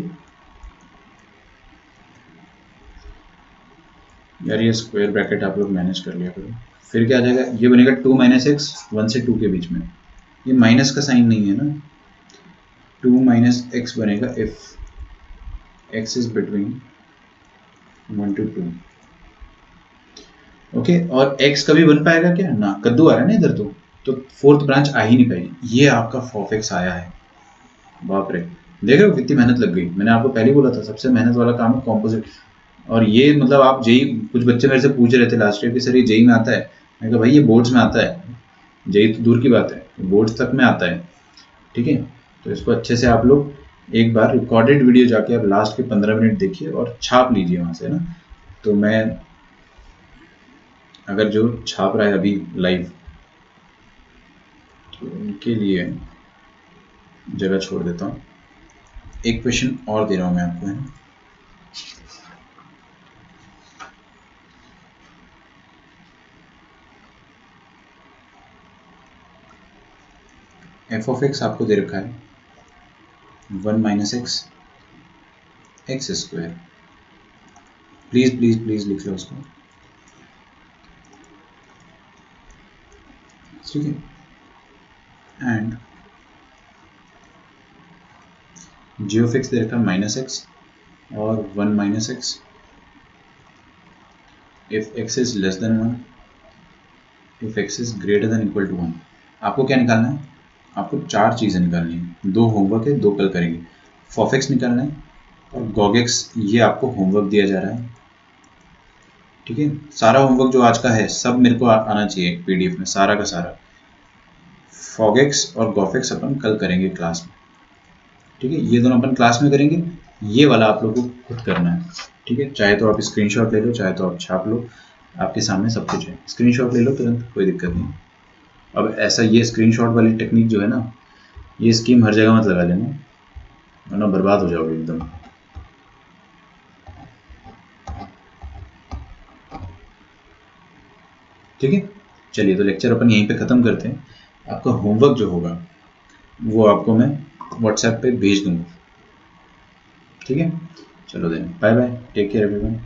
यार, ये स्क्वायर ब्रैकेट आप लोग मैनेज कर लिया करो। फिर क्या आ जाएगा, ये बनेगा 2 माइनस एक्स 1 से 2 के बीच में, ये माइनस का साइन नहीं है ना, 2 माइनस एक्स बनेगा if x is between 1 to 2। Okay, और x कभी बन पाएगा क्या ना, कद्दू आ रहा है ना इधर, तो फोर्थ ब्रांच आ ही नहीं पाएगी। ये आपका फॉफ एक्स आया है, बाप रे, देख रहे हो कितनी मेहनत लग गई। मैंने आपको पहले ही बोला था सबसे मेहनत वाला काम है कॉम्पोजिट। और ये मतलब आप जेई, कुछ बच्चे मेरे से पूछ रहे थे लास्ट ईयर कि सर ये जेई में आता है, मैंने कहा भाई ये बोर्ड्स में आता है, जेई तो दूर की बात है, बोर्ड्स तक में आता है, ठीक है। तो इसको अच्छे से आप लोग एक बार रिकॉर्डेड वीडियो जाके आप लास्ट के 15 मिनट देखिए और छाप लीजिए वहाँ से ना। तो मैं अगर जो छाप रहा है अभी लाइव, तो उनके लिए जगह छोड़ देता हूँ। एक क्वेश्चन और दे रहा हूँ मैं आपको, है ना, एफ ऑफ एक्स आपको दे रखा है 1 minus x x square, please please please लिख लो उसको, ठीक है। एंड जी ऑफ एक्स दे रखा है माइनस एक्स और 1 minus x if x is less than 1, if x is greater than equal to 1। आपको क्या निकालना है, आपको 4 चीज़ें निकालनी है, 2 होमवर्क है, 2 कल करेंगे। फॉफ एक्स निकालना है और गॉग एक्स, ये आपको होमवर्क दिया जा रहा है, ठीक है। सारा होमवर्क जो आज का है सब मेरे को आना चाहिए पीडीएफ में, सारा का सारा। फॉग एक्स और गॉफ एक्स अपन कल करेंगे क्लास में, ठीक है। ये दोनों अपन क्लास में करेंगे, ये वाला आप लोगों को खुद करना है, ठीक है। चाहे तो आप स्क्रीनशॉट ले लो, चाहे तो आप छाप लो, आपके सामने सब कुछ है, स्क्रीनशॉट ले लो तुरंत, कोई दिक्कत नहीं। अब ऐसा ये स्क्रीनशॉट वाली टेक्निक जो है ना, ये स्कीम हर जगह मत लगा लेना, वरना बर्बाद हो जाओगे एकदम। ठीक है, चलिए तो लेक्चर अपन यहीं पे ख़त्म करते हैं। आपका होमवर्क जो होगा वो आपको मैं व्हाट्सएप पे भेज दूँगा, ठीक है। चलो then, bye bye, take care everyone.